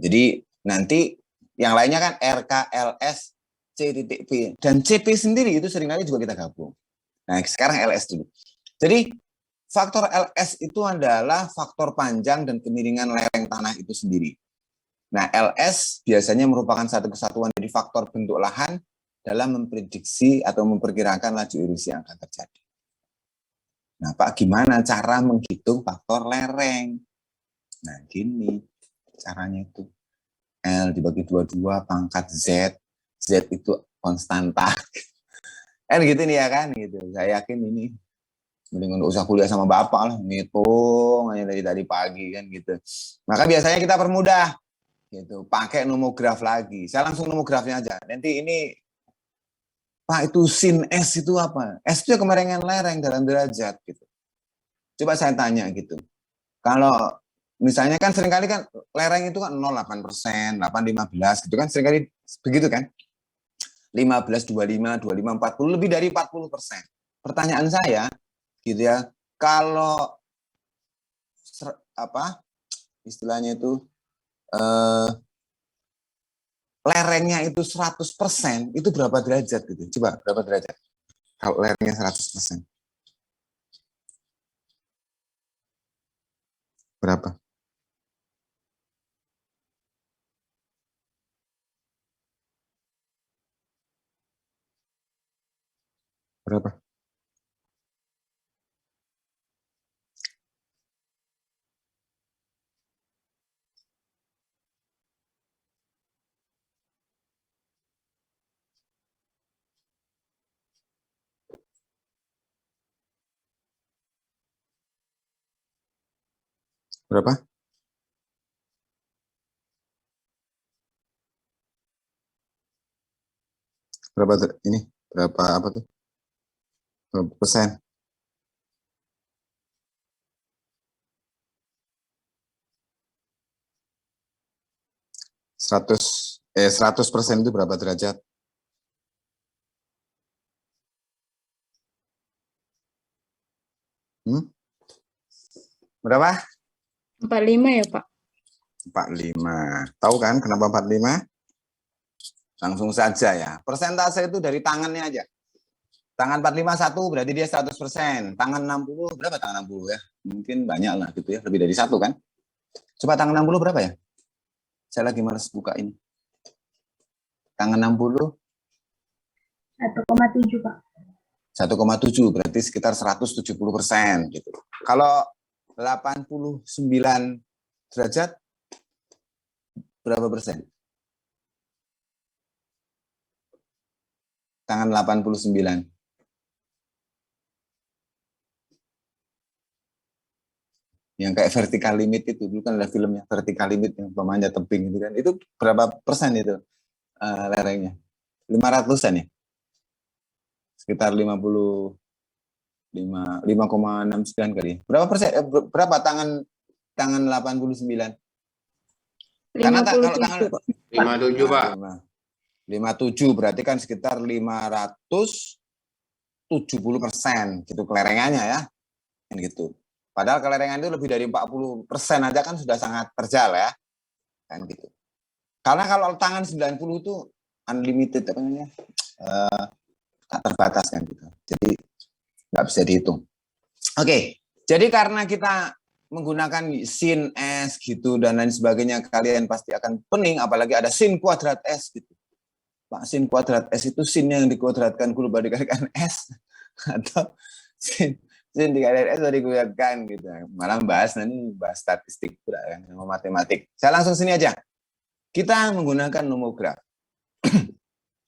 Jadi nanti yang lainnya kan RK, LS, C.P. Dan CP sendiri itu seringkali juga kita gabung. Nah, sekarang LS dulu. Jadi faktor LS itu adalah faktor panjang dan kemiringan lereng tanah itu sendiri. Nah, LS biasanya merupakan satu kesatuan dari faktor bentuk lahan dalam memprediksi atau memperkirakan laju erosi yang akan terjadi. Nah, Pak, gimana cara menghitung faktor lereng? Nah, gini caranya itu. L dibagi 22 pangkat Z. Z itu konstanta. Kan gitu nih ya kan, gitu. Saya yakin ini mending nggak usah kuliah sama bapak lah, ngitung hanya dari tadi pagi kan gitu. Maka biasanya kita permudah gitu, pakai nomograf lagi. Saya langsung nomografnya aja. Nanti ini Pak itu sin S itu apa? S itu kemiringan lereng dalam derajat gitu. Coba saya tanya gitu. Kalau misalnya kan seringkali kan lereng itu kan 0,8%, 8,15 gitu kan seringkali begitu kan. 15, 25, 25, 40, lebih dari 40%. Pertanyaan saya gitu ya, kalau istilahnya itu lerengnya itu 100%, itu berapa derajat gitu? Coba berapa derajat? Kalau lerengnya 100%. Berapa? Berapa? Berapa? Berapa ini? Berapa apa tuh? Berapa persen? Seratus persen itu berapa derajat? Berapa? 45 ya, Pak? 45. Tahu kan kenapa 45? Langsung saja ya. Persentase itu dari tangannya aja. Tangan 45 1 berarti dia 100%. Tangan 60 berapa tangan 60 ya? Mungkin banyak lah gitu ya, lebih dari 1 kan? Coba tangan 60 berapa ya? Saya lagi males buka ini. Tangan 60 1,7 Pak. 1,7 berarti sekitar 170% gitu. Kalau 89 derajat berapa persen? Tangan 89. Yang kayak vertical limit itu dulu kan ada filmnya vertical limit yang pemanjat tebing itu kan. Itu berapa persen itu lerengnya? 500-an ya? Sekitar 5,69 kali. Berapa persen? Berapa tangan 89? Karena kalau tangan 57 Pak. 57 berarti kan sekitar 570% gitu kelerengannya ya. Kan gitu. Padahal kelerengan itu lebih dari 40% aja kan sudah sangat terjal ya. Kan gitu. Karena kalau tangan 90 itu unlimited apa namanya? Tak terbatas kan gitu. Jadi nggak bisa dihitung. Oke, jadi karena kita menggunakan sin S gitu dan lain sebagainya, kalian pasti akan pening, apalagi ada sin kuadrat S gitu. Pak, sin kuadrat S itu sin yang dikuadratkan kurba dikalikan S atau sin dikalikan S atau dikuadratkan gitu. Malah bahas statistik kan, matematik. Saya langsung sini aja. Kita menggunakan nomograf.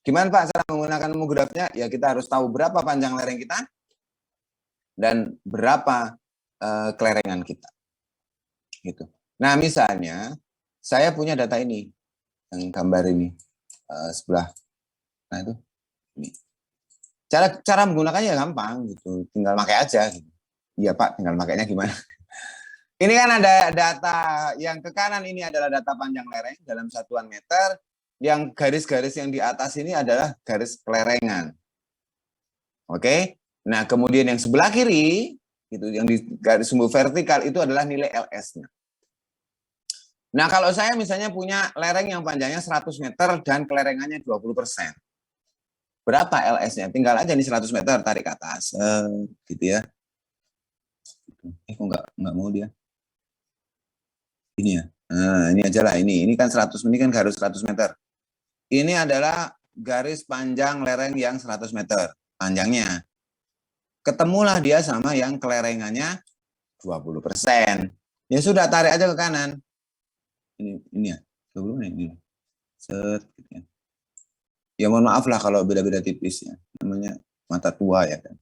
Gimana Pak cara menggunakan nomografnya? Ya kita harus tahu berapa panjang lereng kita dan berapa kelerengan kita. Gitu. Nah misalnya saya punya data ini, yang gambar ini sebelah. Nah itu, ini. Cara menggunakannya gampang gitu, tinggal pakai aja. Gitu. Iya Pak, tinggal pakainya gimana? Ini kan ada data yang ke kanan ini adalah data panjang lereng dalam satuan meter. Yang garis-garis yang di atas ini adalah garis kelerengan. Oke. Nah, kemudian yang sebelah kiri itu yang di garis sumbu vertikal itu adalah nilai LS-nya. Nah, kalau saya misalnya punya lereng yang panjangnya 100 meter dan kelerengannya 20%. Berapa LS-nya? Tinggal aja nih 100 meter tarik ke atas. Gitu ya. Kok enggak mau dia. Ini ya. Nah, ini aja lah ini. Ini kan 100, ini kan harus 100 meter. Ini adalah garis panjang lereng yang 100 meter panjangnya. Ketemulah dia sama yang kelerengannya 20%. Ya sudah, tarik aja ke kanan. Ini ya. 20 ini. Set gitu ya. Ya mohon maaf lah kalau beda-beda tipis ya. Namanya mata tua ya kan.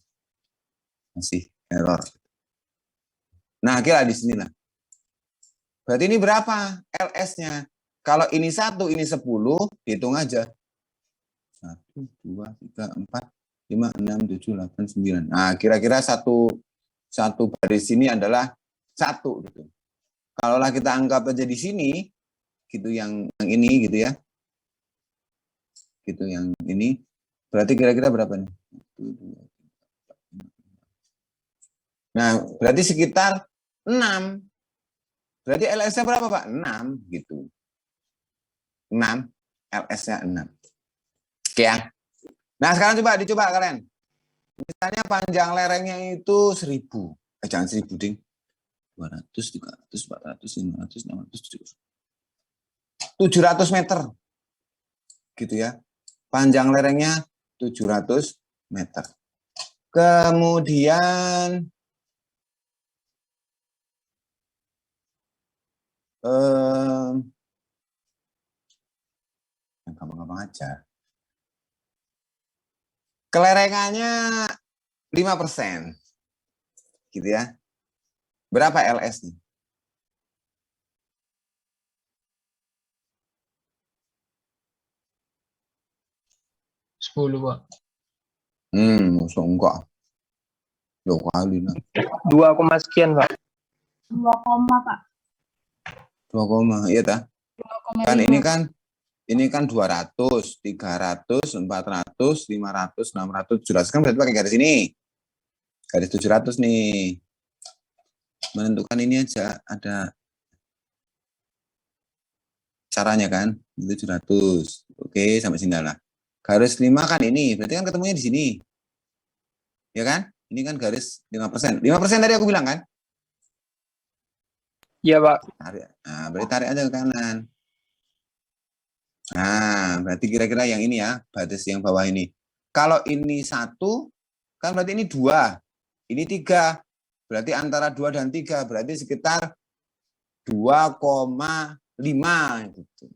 Masih error. Nah, kira di sinilah. Berarti ini berapa LS-nya? Kalau ini 1, ini 10, hitung aja. 1, 2, 3, 4, 5, 6, 7, 8, 9. Nah, kira-kira 1 satu baris ini adalah 1 gitu. Kalaulah kita anggap aja di sini gitu yang ini gitu ya. Gitu yang ini berarti kira-kira berapa nih? Nah, berarti sekitar 6. Berarti LS-nya berapa, Pak? 6 gitu. 6, LS-nya 6. Oke ya. Nah, sekarang dicoba kalian. Misalnya panjang lerengnya itu 1000. Jangan 1000, ding. 200, 300, 400, 500, 600, 700 meter. Gitu ya. Panjang lerengnya 700 meter. Kemudian yang gampang-gampang aja. Kelerengannya 5%. Gitu ya. Berapa LS nih? Sepuluh, Pak. Masuk enggak. Loh kali nah. 2, sekian, Pak. 2, Pak. 2, iya ta? 2,5. Kan ini kan 200, 300, 400, 500, 600, 700 kan berarti pakai garis ini. Garis 700 nih. Menentukan ini aja ada caranya kan. Itu 700. Oke, sampai sini lah. Garis 5 kan ini, berarti kan ketemunya di sini. Ya kan? Ini kan garis 5%. 5% tadi aku bilang kan? Iya, Pak. Tarik. Nah, berarti tarik aja ke kanan. Nah, berarti kira-kira yang ini ya, batas yang bawah ini. Kalau ini 1, kan berarti ini 2. Ini 3. Berarti antara 2 dan 3, berarti sekitar 2,5 gitu.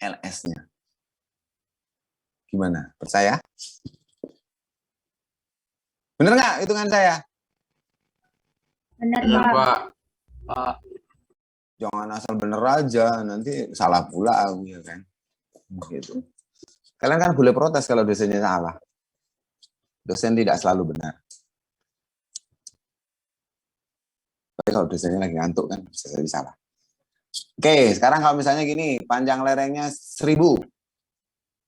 LS-nya. Gimana? Percaya? Bener nggak hitungan saya? Benar, Benar, Pak. Pak. Jangan asal bener aja, nanti salah pula aku ya kan. Gitu. Kalian kan boleh protes kalau dosennya salah. Dosen tidak selalu benar. Tapi kalau dosennya lagi ngantuk kan bisa jadi salah. Oke, sekarang kalau misalnya gini, panjang lerengnya 1000.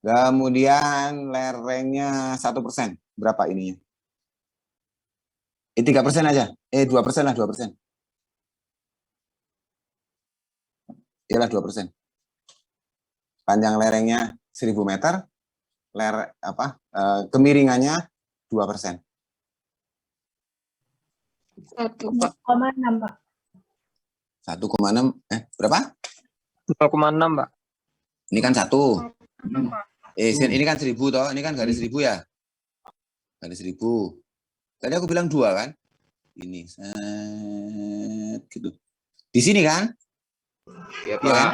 Kemudian lerengnya 1%. Berapa ininya? 3% aja. 2% lah, 2%. Iyalah 2%. Panjang lerengnya 1000 meter, kemiringannya 2%. 1, Pak. 1,6, Pak. 1,6, berapa? 2,6, Pak. Ini kan 1. Ini kan 1000 toh, ini kan garis 1000 ya. Garis 1000. Tadi aku bilang 2 kan? Ini gitu. Di sini kan? Iya, Iya Pak. kan?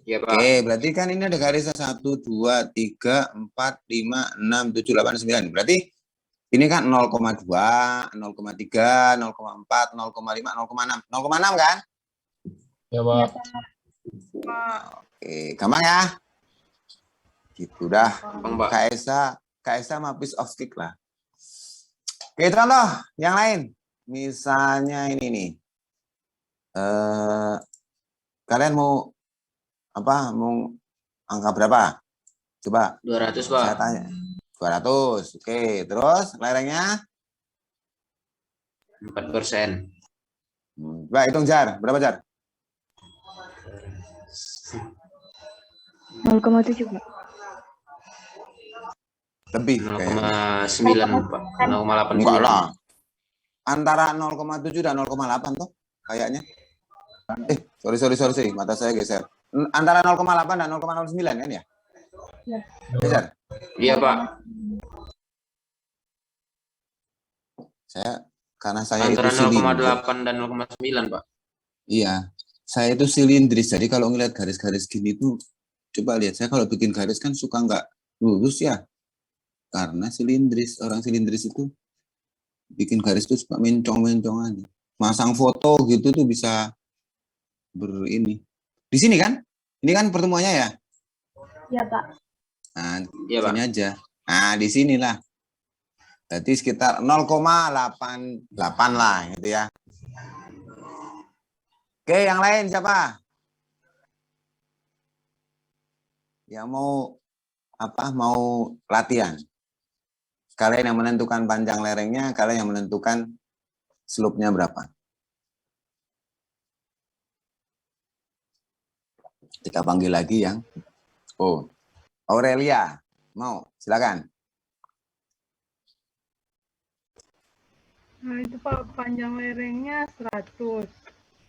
Iya, Pak. Oke, berarti kan ini ada garisnya 1, 2, 3, 4, 5, 6, 7, 8, 9. Berarti ini kan 0,2, 0,3, 0,4, 0,5, 0,6. 0,6 kan? Ya, Pak. Oke, gampang ya? Gitu dah. Bang, Pak. KSA mah piece of cake lah. Oke, contoh yang lain. Misalnya ini nih. Kalian mau angka berapa? Coba 200, Pak. saya tanya. 200. Oke, terus lerengnya 4%. Coba hitung Jar, berapa Jar? 0,7, Pak. Lebih kayaknya. 0,9, Pak. 0,8. Enggak lah. Antara 0,7 dan 0,8 tuh kayaknya. Sorry, mata saya geser. Antara 0,8 dan 0,09 kan ya? Iya. Geser. Iya, Pak. Karena saya Antara itu silindris. 0,8 dan 0,9, Pak. Iya, saya itu silindris. Jadi kalau ngeliat garis-garis gini tuh, coba lihat. Saya kalau bikin garis kan suka nggak lurus ya. Karena silindris, orang silindris itu bikin garis tuh suka mencong-mencong aja. Masang foto gitu tuh bisa ini. Di sini kan? Ini kan pertemuannya ya? Iya, Pak. Nah, Iya, Pak. sini aja. Nah, di sinilah. Jadi sekitar 0,88 lah gitu ya. Oke, yang lain siapa? Yang mau mau latihan. Kalian yang menentukan panjang lerengnya, kalian yang menentukan slope-nya berapa. Kita panggil lagi yang Aurelia, mau silakan. Nah, itu Pak, panjang lerengnya 100.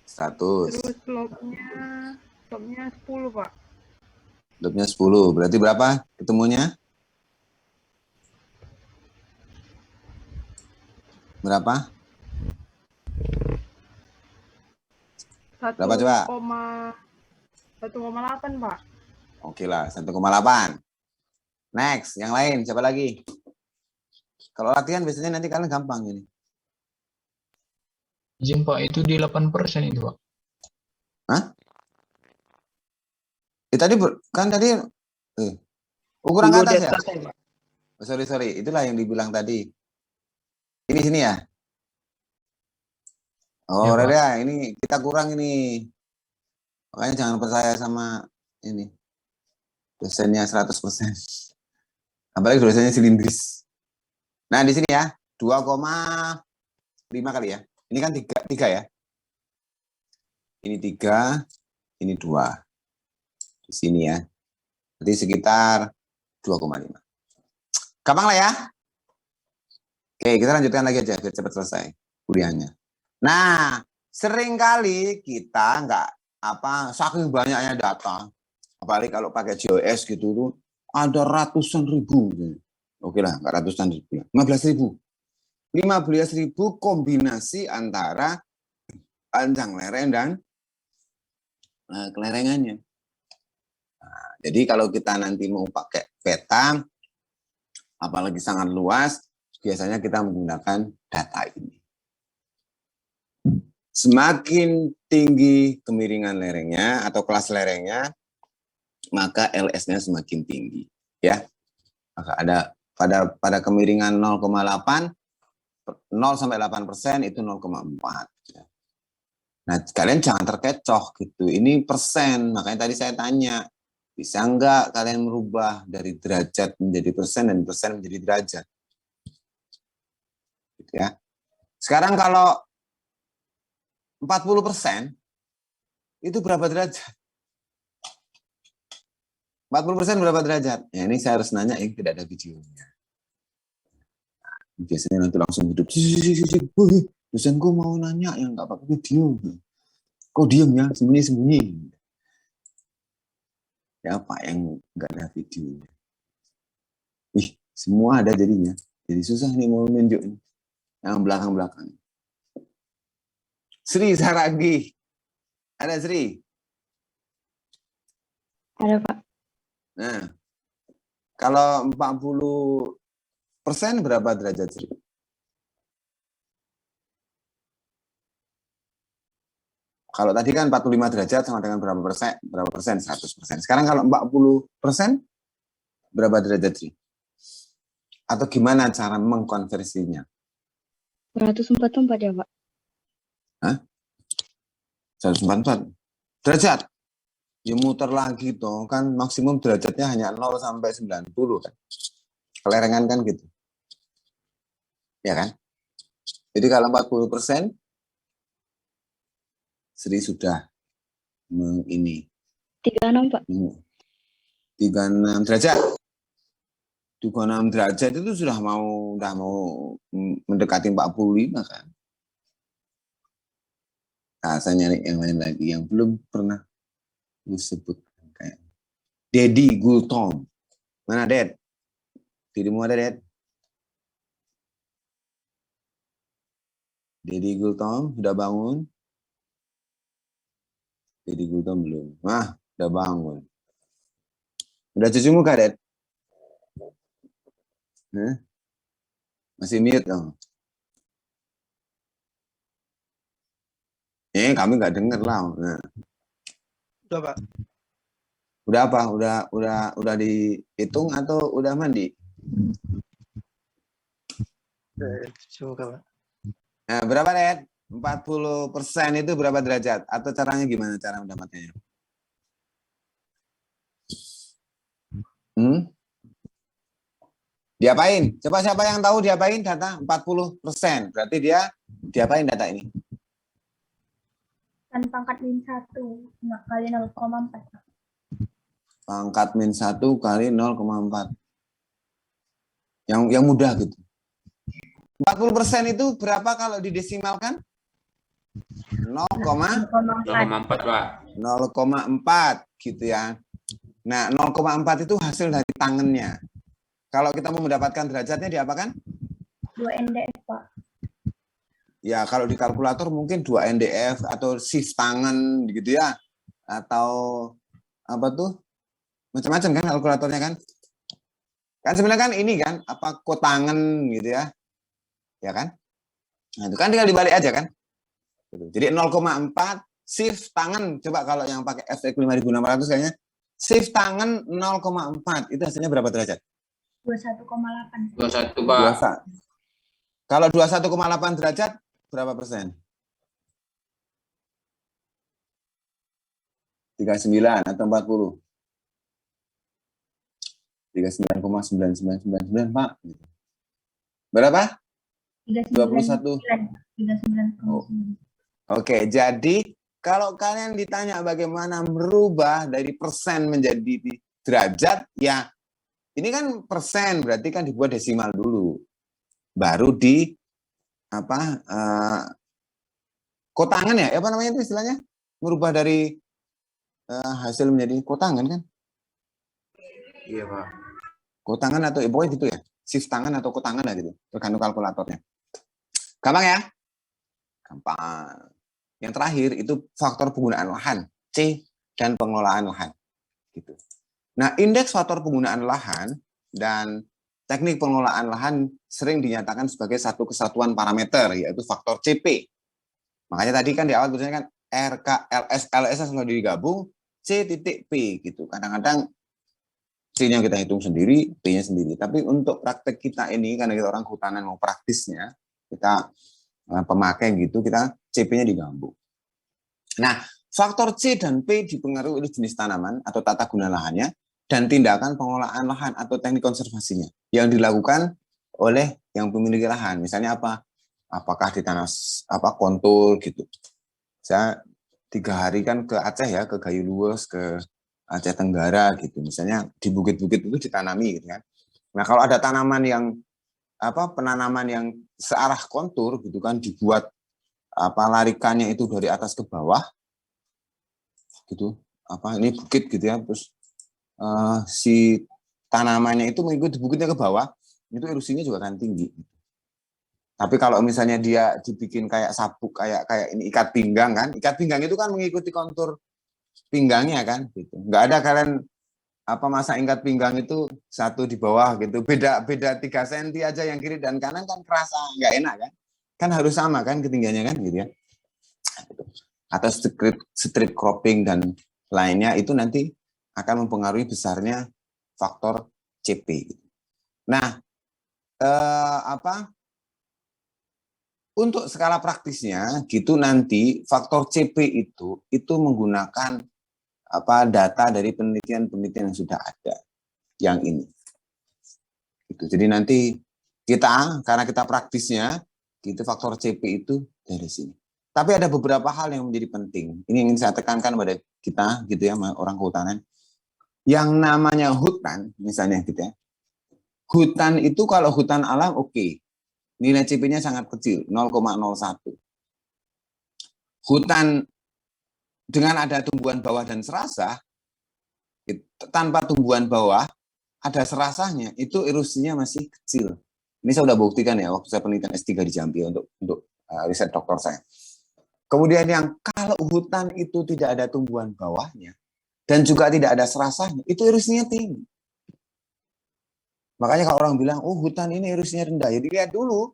100. Terus slope-nya 10, Pak. Slope-nya 10. Berarti berapa ketemunya? Berapa? Berapa coba? 1,8, Pak. Oke lah, 1,8. Next, yang lain siapa lagi? Kalau latihan biasanya nanti kalian gampang ini. Izin Pak, itu di 8% itu Pak. Hah? Tadi ukuran ke atas ya? Oh, sorry. Itulah yang dibilang tadi. Ini sini ya? Oh, Ya, Pak. Reda, ini kita kurang ini. Makanya jangan percaya sama ini. Dosennya 100%. Apalagi dosennya silindris. Nah, di sini ya, 2,5 kali ya. Ini kan 3 ya. Ini 3, ini 2. Di sini ya. Jadi sekitar 2,5. Gampang lah ya. Oke, kita lanjutkan lagi aja biar cepat selesai kuliahnya. Nah, seringkali kita saking banyaknya data, apalagi kalau pakai GIS gitu tuh ada ratusan ribu. Oke lah, nggak ratusan ribu, 15.000 kombinasi antara panjang lereng dan kelerengannya. Nah, jadi kalau kita nanti mau pakai peta, apalagi sangat luas, biasanya kita menggunakan data ini. Semakin tinggi kemiringan lerengnya atau kelas lerengnya, maka LS-nya semakin tinggi, ya. Maka ada pada kemiringan 0,8, 0 sampai 8% itu 0,4. Ya. Nah, kalian jangan terkecoh gitu. Ini persen, makanya tadi saya tanya, bisa enggak kalian merubah dari derajat menjadi persen dan persen menjadi derajat? Gitu ya. Sekarang kalau 40% itu berapa derajat? 40% berapa derajat? Ya, ini saya harus nanya, ini tidak ada videonya. Nah, biasanya nanti langsung hidup. Dosenku mau nanya yang nggak pakai video. Kok diem ya, sembunyi-sembunyi. Ya Pak yang nggak ada videonya. Semua ada jadinya. Jadi susah nih mau nunjukin yang belakang-belakang. Sri Saragi. Ada Sri? Ada Pak. Nah, kalau 40% berapa derajat Sri? Kalau tadi kan 45 derajat sama dengan berapa persen? 100%. Sekarang kalau 40% berapa derajat Sri? Atau gimana cara mengkonversinya? 144 ya Pak. Hah? 144 derajat? Ya muter lagi toh, kan maksimum derajatnya hanya 0 sampai 90 kan. Kelerengan kan gitu. Ya kan? Jadi kalau 40% Sri sudah ini 36 Pak. 36 derajat. 36 derajat itu sudah mau mendekati 45 kan. Nah, saya nyari yang lain lagi yang belum pernah disebut kayak Dedi Gultom. Mana Ded? Dirimu ada Ded? Dedi Gultom sudah bangun? Dedi Gultom belum. Udah bangun. Udah cuci muka Ded? Masih mute dong. Kami nggak denger lah. Nah. Udah Pak. Udah apa? Udah dihitung atau udah mandi? Semoga, Pak. Nah, berapa, Ded? 40% itu berapa derajat? Atau caranya gimana cara mendapatkannya? Diapain? Coba siapa yang tahu diapain data 40%? Berarti dia diapain data ini? Kan pangkat -1 kali 0,4. Pangkat -1 kali 0,4. Yang mudah gitu. 40% itu berapa kalau didesimalkan? 0,4 Pak. 0,4 gitu ya. Nah, 0,4 itu hasil dari tangannya. Kalau kita mau mendapatkan derajatnya diapakan? 2 NDF, Pak. Ya, kalau di kalkulator mungkin 2 NDF atau shift tangan gitu ya. Atau apa tuh? Macam-macam kan kalkulatornya kan? Kan sebenarnya kan ini kan, apa kotangan gitu ya. Ya kan? Nah, itu kan tinggal dibalik aja kan? Jadi 0,4 shift tangan. Coba kalau yang pakai FX 5600 kayaknya shift tangan 0,4 itu hasilnya berapa derajat? 21,8. 21 Pak. Kalau 21,8 derajat berapa persen? 39 atau 40? 39,9999 Pak. Berapa? 21. 39,9. Oke, jadi kalau kalian ditanya bagaimana merubah dari persen menjadi derajat, ya ini kan persen berarti kan dibuat desimal dulu, baru di apa kotangan ya, apa namanya itu istilahnya, merubah dari hasil menjadi kotangan kan? Iya Pak. Kotangan atau pokoknya gitu ya, shift tangan atau kotangan lah gitu, tergantung kalkulatornya. Gampang ya? Gampang. Yang terakhir itu faktor penggunaan lahan, C, dan pengelolaan lahan. Gitu. Nah, indeks faktor penggunaan lahan dan teknik pengelolaan lahan sering dinyatakan sebagai satu kesatuan parameter, yaitu faktor CP. Makanya tadi kan di awal tulisannya kan RK, LS, LS kalau digabung, C titik P gitu. Kadang-kadang C-nya kita hitung sendiri, P-nya sendiri. Tapi untuk praktek kita ini, karena kita orang kehutanan mau praktisnya, kita pemakai gitu, kita CP-nya digabung. Nah, faktor C dan P dipengaruhi oleh jenis tanaman atau tata guna lahannya dan tindakan pengelolaan lahan atau teknik konservasinya yang dilakukan oleh yang memiliki lahan. Misalnya apa? Apakah ditanam kontur gitu. Saya 3 hari kan ke Aceh ya, ke Gayo Luwes, ke Aceh Tenggara gitu. Misalnya di bukit-bukit itu ditanami gitu kan. Nah, kalau ada tanaman yang penanaman yang searah kontur gitu kan, dibuat larikannya itu dari atas ke bawah gitu, ini bukit gitu ya, terus si tanamannya itu mengikuti bukitnya ke bawah, itu erosinya juga akan tinggi. Tapi kalau misalnya dia dibikin kayak sabuk, kayak ini ikat pinggang kan, ikat pinggang itu kan mengikuti kontur pinggangnya kan gitu. Nggak ada kalian masa ikat pinggang itu satu di bawah gitu, beda 3 cm aja yang kiri dan kanan kan kerasa nggak enak kan harus sama kan ketinggiannya kan gitu ya. Atau strip cropping dan lainnya itu nanti akan mempengaruhi besarnya faktor CP. Nah, untuk skala praktisnya gitu nanti faktor CP itu menggunakan data dari penelitian yang sudah ada yang ini. Jadi nanti kita karena kita praktisnya gitu faktor CP itu dari sini. Tapi ada beberapa hal yang menjadi penting. Ini yang ingin saya tekankan pada kita gitu ya, orang kehutanan. Yang namanya hutan misalnya gitu ya. Hutan itu kalau hutan alam oke. Nilai CP-nya sangat kecil, 0,01. Hutan dengan ada tumbuhan bawah dan serasah, tanpa tumbuhan bawah, ada serasahnya, itu erosinya masih kecil. Ini saya sudah buktikan ya, waktu saya penelitian S3 di Jambi untuk riset doktor saya. Kemudian yang kalau hutan itu tidak ada tumbuhan bawahnya, dan juga tidak ada serasahnya, itu erosinya tinggi. Makanya kalau orang bilang, oh hutan ini erosinya rendah, ya dilihat dulu.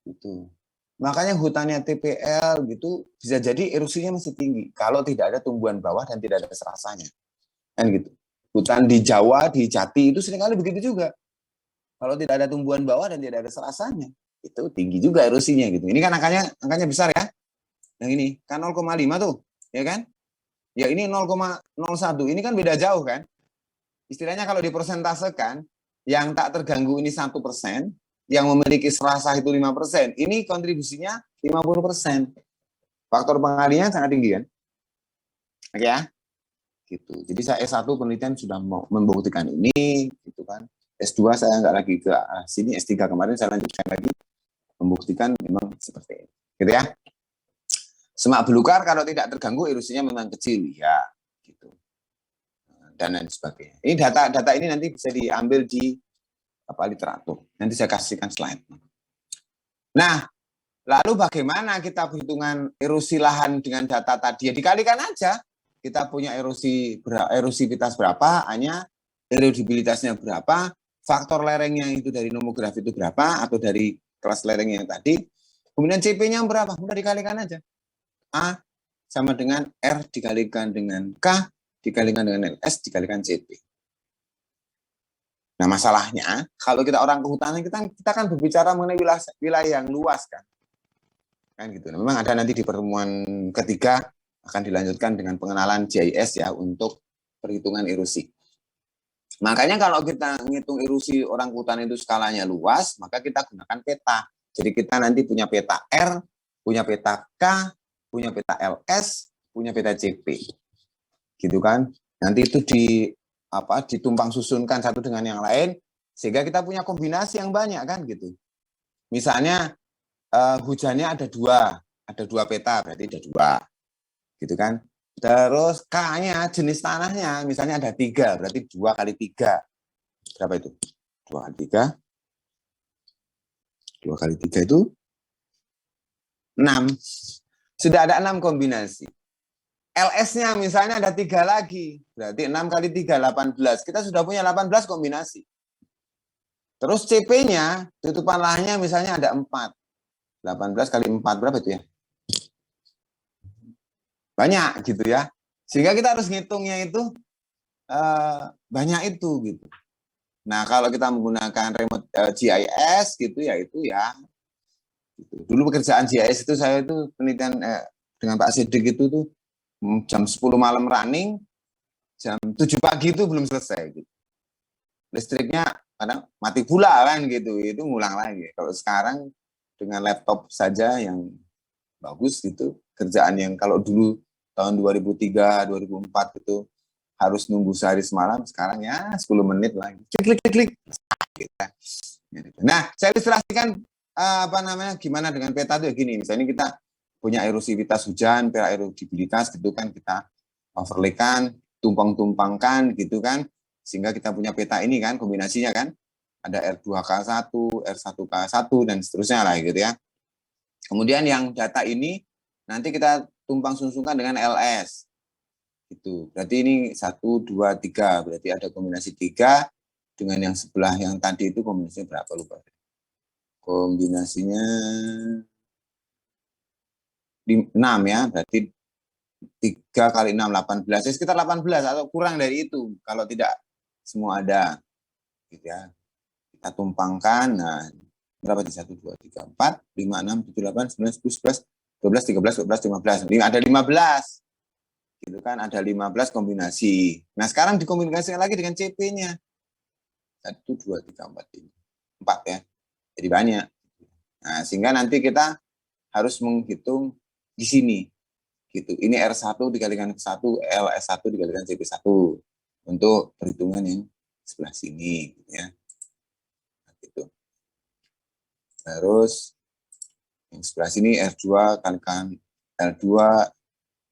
Gitu. Makanya hutannya TPL gitu bisa jadi erosinya masih tinggi kalau tidak ada tumbuhan bawah dan tidak ada serasahnya. Kan gitu. Hutan di Jawa, di Jati itu seringkali begitu juga. Kalau tidak ada tumbuhan bawah dan tidak ada serasanya, itu tinggi juga erosinya gitu. Ini kan angkanya besar ya. Yang ini kan 0,5 tuh, ya kan? Ya ini 0,01. Ini kan beda jauh kan? Istilahnya kalau dipersentasekan, yang tak terganggu ini 1%, yang memiliki serasa itu 5%. Ini kontribusinya 50%. Faktor pengalihan sangat tinggi kan? Oke ya? Gitu. Jadi saya S1 penelitian sudah membuktikan ini, gitu kan. S2 saya nggak lagi ke sini, S3 kemarin saya lanjutkan lagi membuktikan memang seperti ini. Gitu ya. Semak belukar kalau tidak terganggu erosinya memang kecil ya, gitu. Dan lain sebagainya. Ini data ini nanti bisa diambil di literatur. Nanti saya kasihkan slide. Nah, lalu bagaimana kita perhitungan erosi lahan dengan data tadi? Ya dikalikan aja. Kita punya erosivitas berapa, hanya erodibilitasnya berapa, faktor lerengnya itu dari nomografi itu berapa, atau dari kelas lereng yang tadi, kemudian CP-nya berapa, udah dikalikan aja. A sama dengan R dikalikan dengan K, dikalikan dengan LS, dikalikan CP. Nah masalahnya, kalau kita orang kehutanan, kita kan berbicara mengenai wilayah yang luas kan gitu. Nah, memang ada nanti di pertemuan ketiga, akan dilanjutkan dengan pengenalan GIS ya untuk perhitungan erosi. Makanya kalau kita ngitung erosi orang hutan itu skalanya luas, maka kita gunakan peta. Jadi kita nanti punya peta R, punya peta K, punya peta LS, punya peta CP. Gitu kan? Nanti itu ditumpang susunkan satu dengan yang lain sehingga kita punya kombinasi yang banyak kan gitu. Misalnya hujannya ada dua peta, berarti ada 2. Gitu kan. Terus K-nya jenis tanahnya misalnya ada 3, berarti 2 kali 3. Berapa itu? 2 kali 3. 2 kali 3 itu 6. Sudah ada 6 kombinasi. LS-nya misalnya ada 3 lagi. Berarti 6 kali 3, 18. Kita sudah punya 18 kombinasi. Terus CP-nya, tutupan lahannya misalnya ada 4. 18 kali 4, berapa itu ya? Banyak gitu ya. Sehingga kita harus ngitungnya itu banyak itu gitu. Nah, kalau kita menggunakan remote GIS gitu ya itu ya. Gitu. Dulu pekerjaan GIS itu saya itu penelitian dengan Pak Sidik itu tuh jam 10 malam running, jam 7 pagi itu belum selesai gitu. Listriknya kadang mati pula kan gitu, itu ngulang lagi. Kalau sekarang dengan laptop saja yang bagus gitu, kerjaan yang kalau dulu tahun 2003, 2004 itu harus nunggu sehari semalam, sekarang ya 10 menit lagi. Klik. Nah, saya ilustrasikan gimana dengan peta itu ya gini. Misalnya kita punya erosivitas hujan, peta erodibilitas gitu kan, kita overlaykan, tumpang-tumpangkan gitu kan, sehingga kita punya peta ini kan, kombinasinya kan, ada R2K1, R1K1, dan seterusnya lah gitu ya. Kemudian yang data ini nanti kita tumpang susunkan dengan LS. Gitu. Berarti ini 1, 2, 3. Berarti ada kombinasi 3 dengan yang sebelah yang tadi itu kombinasinya berapa lupa. Kombinasinya 6 ya. Berarti 3 kali 6, 18. Ya sekitar 18 atau kurang dari itu. Kalau tidak semua ada. Gitu ya. Kita tumpangkan. Nah, berapa sih? 1, 2, 3, 4, 5, 6, 7, 8, 9, 10, 11, 12, 13, 14, 15. Ada 15. Gitu kan, ada 15 kombinasi. Nah, sekarang dikombinasikan lagi dengan CP-nya. 1, 2, 3, 4, 5. 4 ya. Jadi banyak. Nah, sehingga nanti kita harus menghitung di sini. Gitu. Ini R1 dikalikan 1, LS1 dikalikan CP1. Untuk perhitungan yang sebelah sini. Gitu ya. Nah, gitu. Terus yang sebelah sini R2 kalikan L2,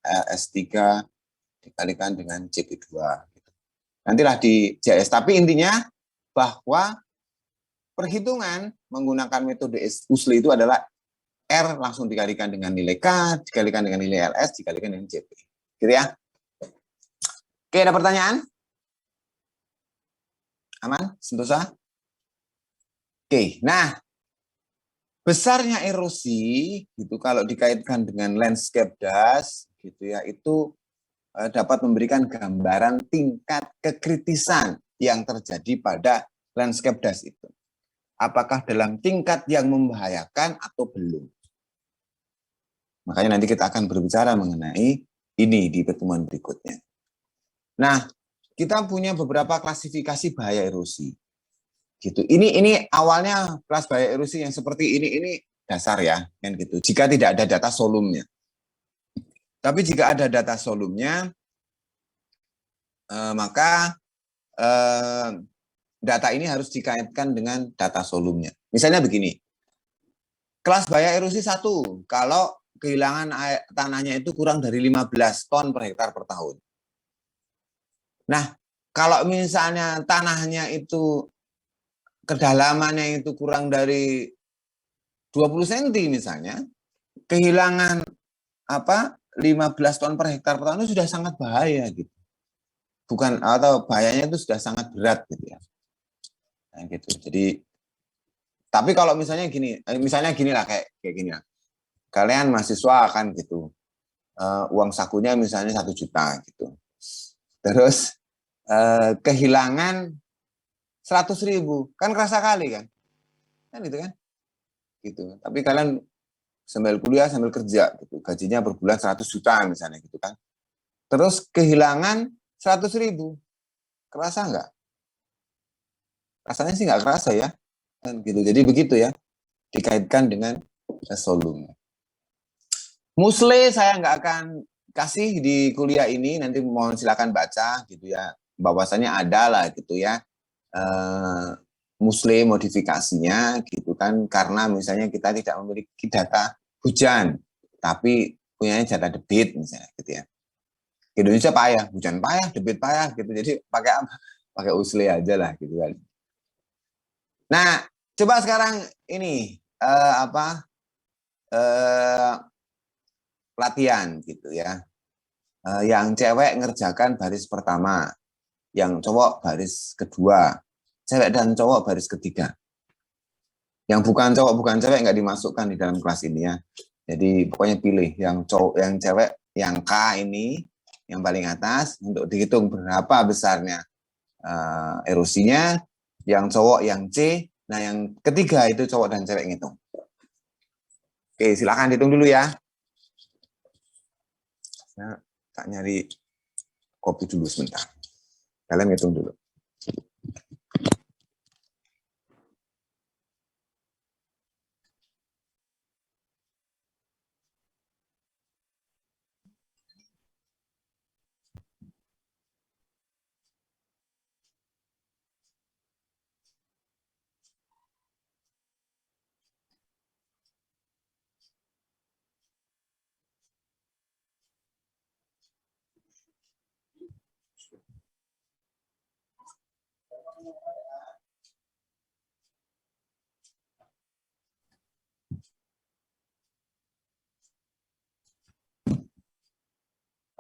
S3 dikalikan dengan CP2. Nantilah di GIS. Tapi intinya bahwa perhitungan menggunakan metode USLI itu adalah R langsung dikalikan dengan nilai K, dikalikan dengan nilai LS, dikalikan dengan CP. Gitu ya. Oke, ada pertanyaan? Aman? Sentosa? Oke, nah besarnya erosi gitu kalau dikaitkan dengan landscape dust gitu ya, itu dapat memberikan gambaran tingkat kekritisan yang terjadi pada landscape dust itu. apakah dalam tingkat yang membahayakan atau belum. Makanya nanti kita akan berbicara mengenai ini di pertemuan berikutnya. Nah, kita punya beberapa klasifikasi bahaya erosi. Gitu. Ini awalnya kelas bahaya erosi yang seperti ini dasar ya, kan gitu. Jika tidak ada data solumnya. Tapi jika ada data solumnya, maka data ini harus dikaitkan dengan data solumnya. Misalnya begini, kelas bahaya erosi 1, kalau kehilangan tanahnya itu kurang dari 15 ton per hektar per tahun. Nah, kalau misalnya tanahnya itu kedalamannya itu kurang dari 20 cm misalnya, kehilangan 15 ton per hektar per tahun itu sudah sangat bahaya gitu. Bukan, atau bahayanya itu sudah sangat berat gitu ya. Nah, gitu. Jadi tapi kalau misalnya gini lah kayak gini lah. Kalian mahasiswa kan gitu. Uang sakunya misalnya 1 juta gitu. Terus kehilangan 100.000, kan kerasa kali kan gitu kan, gitu. Tapi kalian sambil kuliah sambil kerja gitu, gajinya per bulan 100 juta misalnya gitu kan, terus kehilangan 100.000, kerasa nggak? Rasanya sih nggak kerasa ya, kan gitu. Jadi begitu ya, dikaitkan dengan solum. Musle saya nggak akan kasih di kuliah ini, nanti mohon silakan baca gitu ya, bahwasanya ada lah gitu ya. Musle modifikasinya gitu kan, karena misalnya kita tidak memiliki data hujan tapi punya data debit misalnya gitu ya. Indonesia payah, hujan payah, debit payah gitu, jadi pakai apa? Pakai usle aja lah gitu kan. Nah, coba sekarang ini latihan gitu ya. Yang cewek ngerjakan baris pertama, yang cowok baris kedua, cewek dan cowok baris ketiga. Yang bukan cowok bukan cewek nggak dimasukkan di dalam kelas ini ya. Jadi pokoknya pilih yang cowok, yang cewek, yang K ini yang paling atas untuk dihitung berapa besarnya erosinya, yang cowok yang C, nah yang ketiga itu cowok dan cewek ngitung. Oke, silakan hitung dulu ya. Saya tak nyari kopi dulu sebentar. Kalian hitung dulu.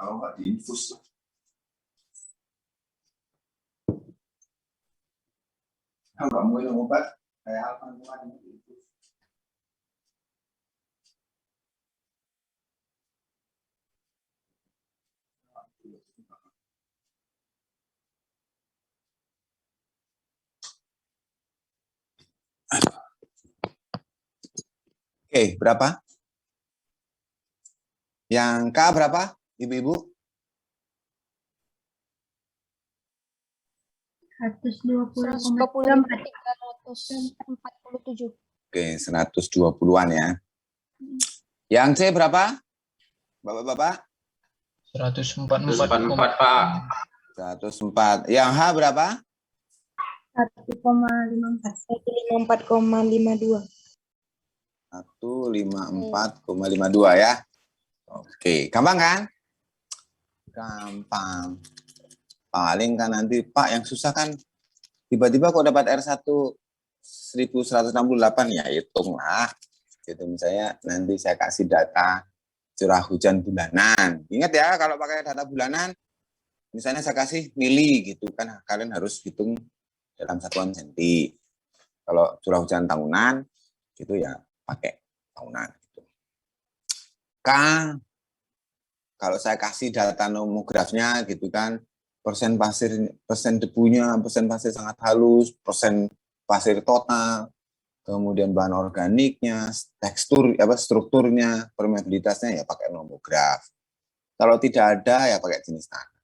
Kalau nggak diinfus. Kalau nggak mau minum obat, kayak apa namanya diinfus. Oke, berapa? Yang K berapa, Ibu-ibu? 120,347. Oke, 120-an ya. Yang C berapa? Bapak-bapak? 144, Pak. 104. Yang H berapa? 154,52. 154,52 ya. Oke, gampang kan? Gampang. Paling kan nanti Pak yang susah kan tiba-tiba kok dapat R1 1168 ya hitunglah. Gitu misalnya nanti saya kasih data curah hujan bulanan. Ingat ya kalau pakai data bulanan misalnya saya kasih mili gitu kan, kalian harus hitung dalam satuan senti. Kalau curah hujan tahunan gitu ya pakai tahunan gitu. K, kalau saya kasih data nomografnya gitu kan, persen pasir, persen debunya, persen pasir sangat halus, persen pasir total, kemudian bahan organiknya, tekstur, strukturnya, permeabilitasnya ya pakai nomograf. Kalau tidak ada ya pakai jenis tanah.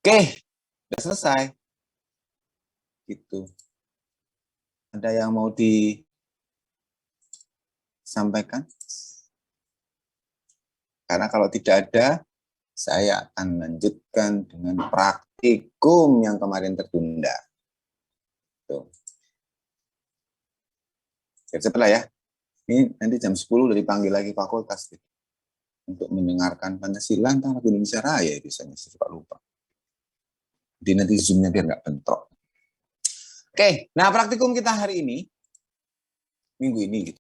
Oke, udah selesai. Gitu. Ada yang mau disampaikan? Karena kalau tidak ada, saya akan lanjutkan dengan praktikum yang kemarin tertunda. Tuh. Cepat ya. Ini nanti jam 10 udah dipanggil lagi fakultas untuk mendengarkan Pancasila tentang lagu Indonesia Raya biasanya suka lupa. Jadi nanti zoom-nya biar nggak bentrok. Oke, nah praktikum kita hari ini minggu ini gitu.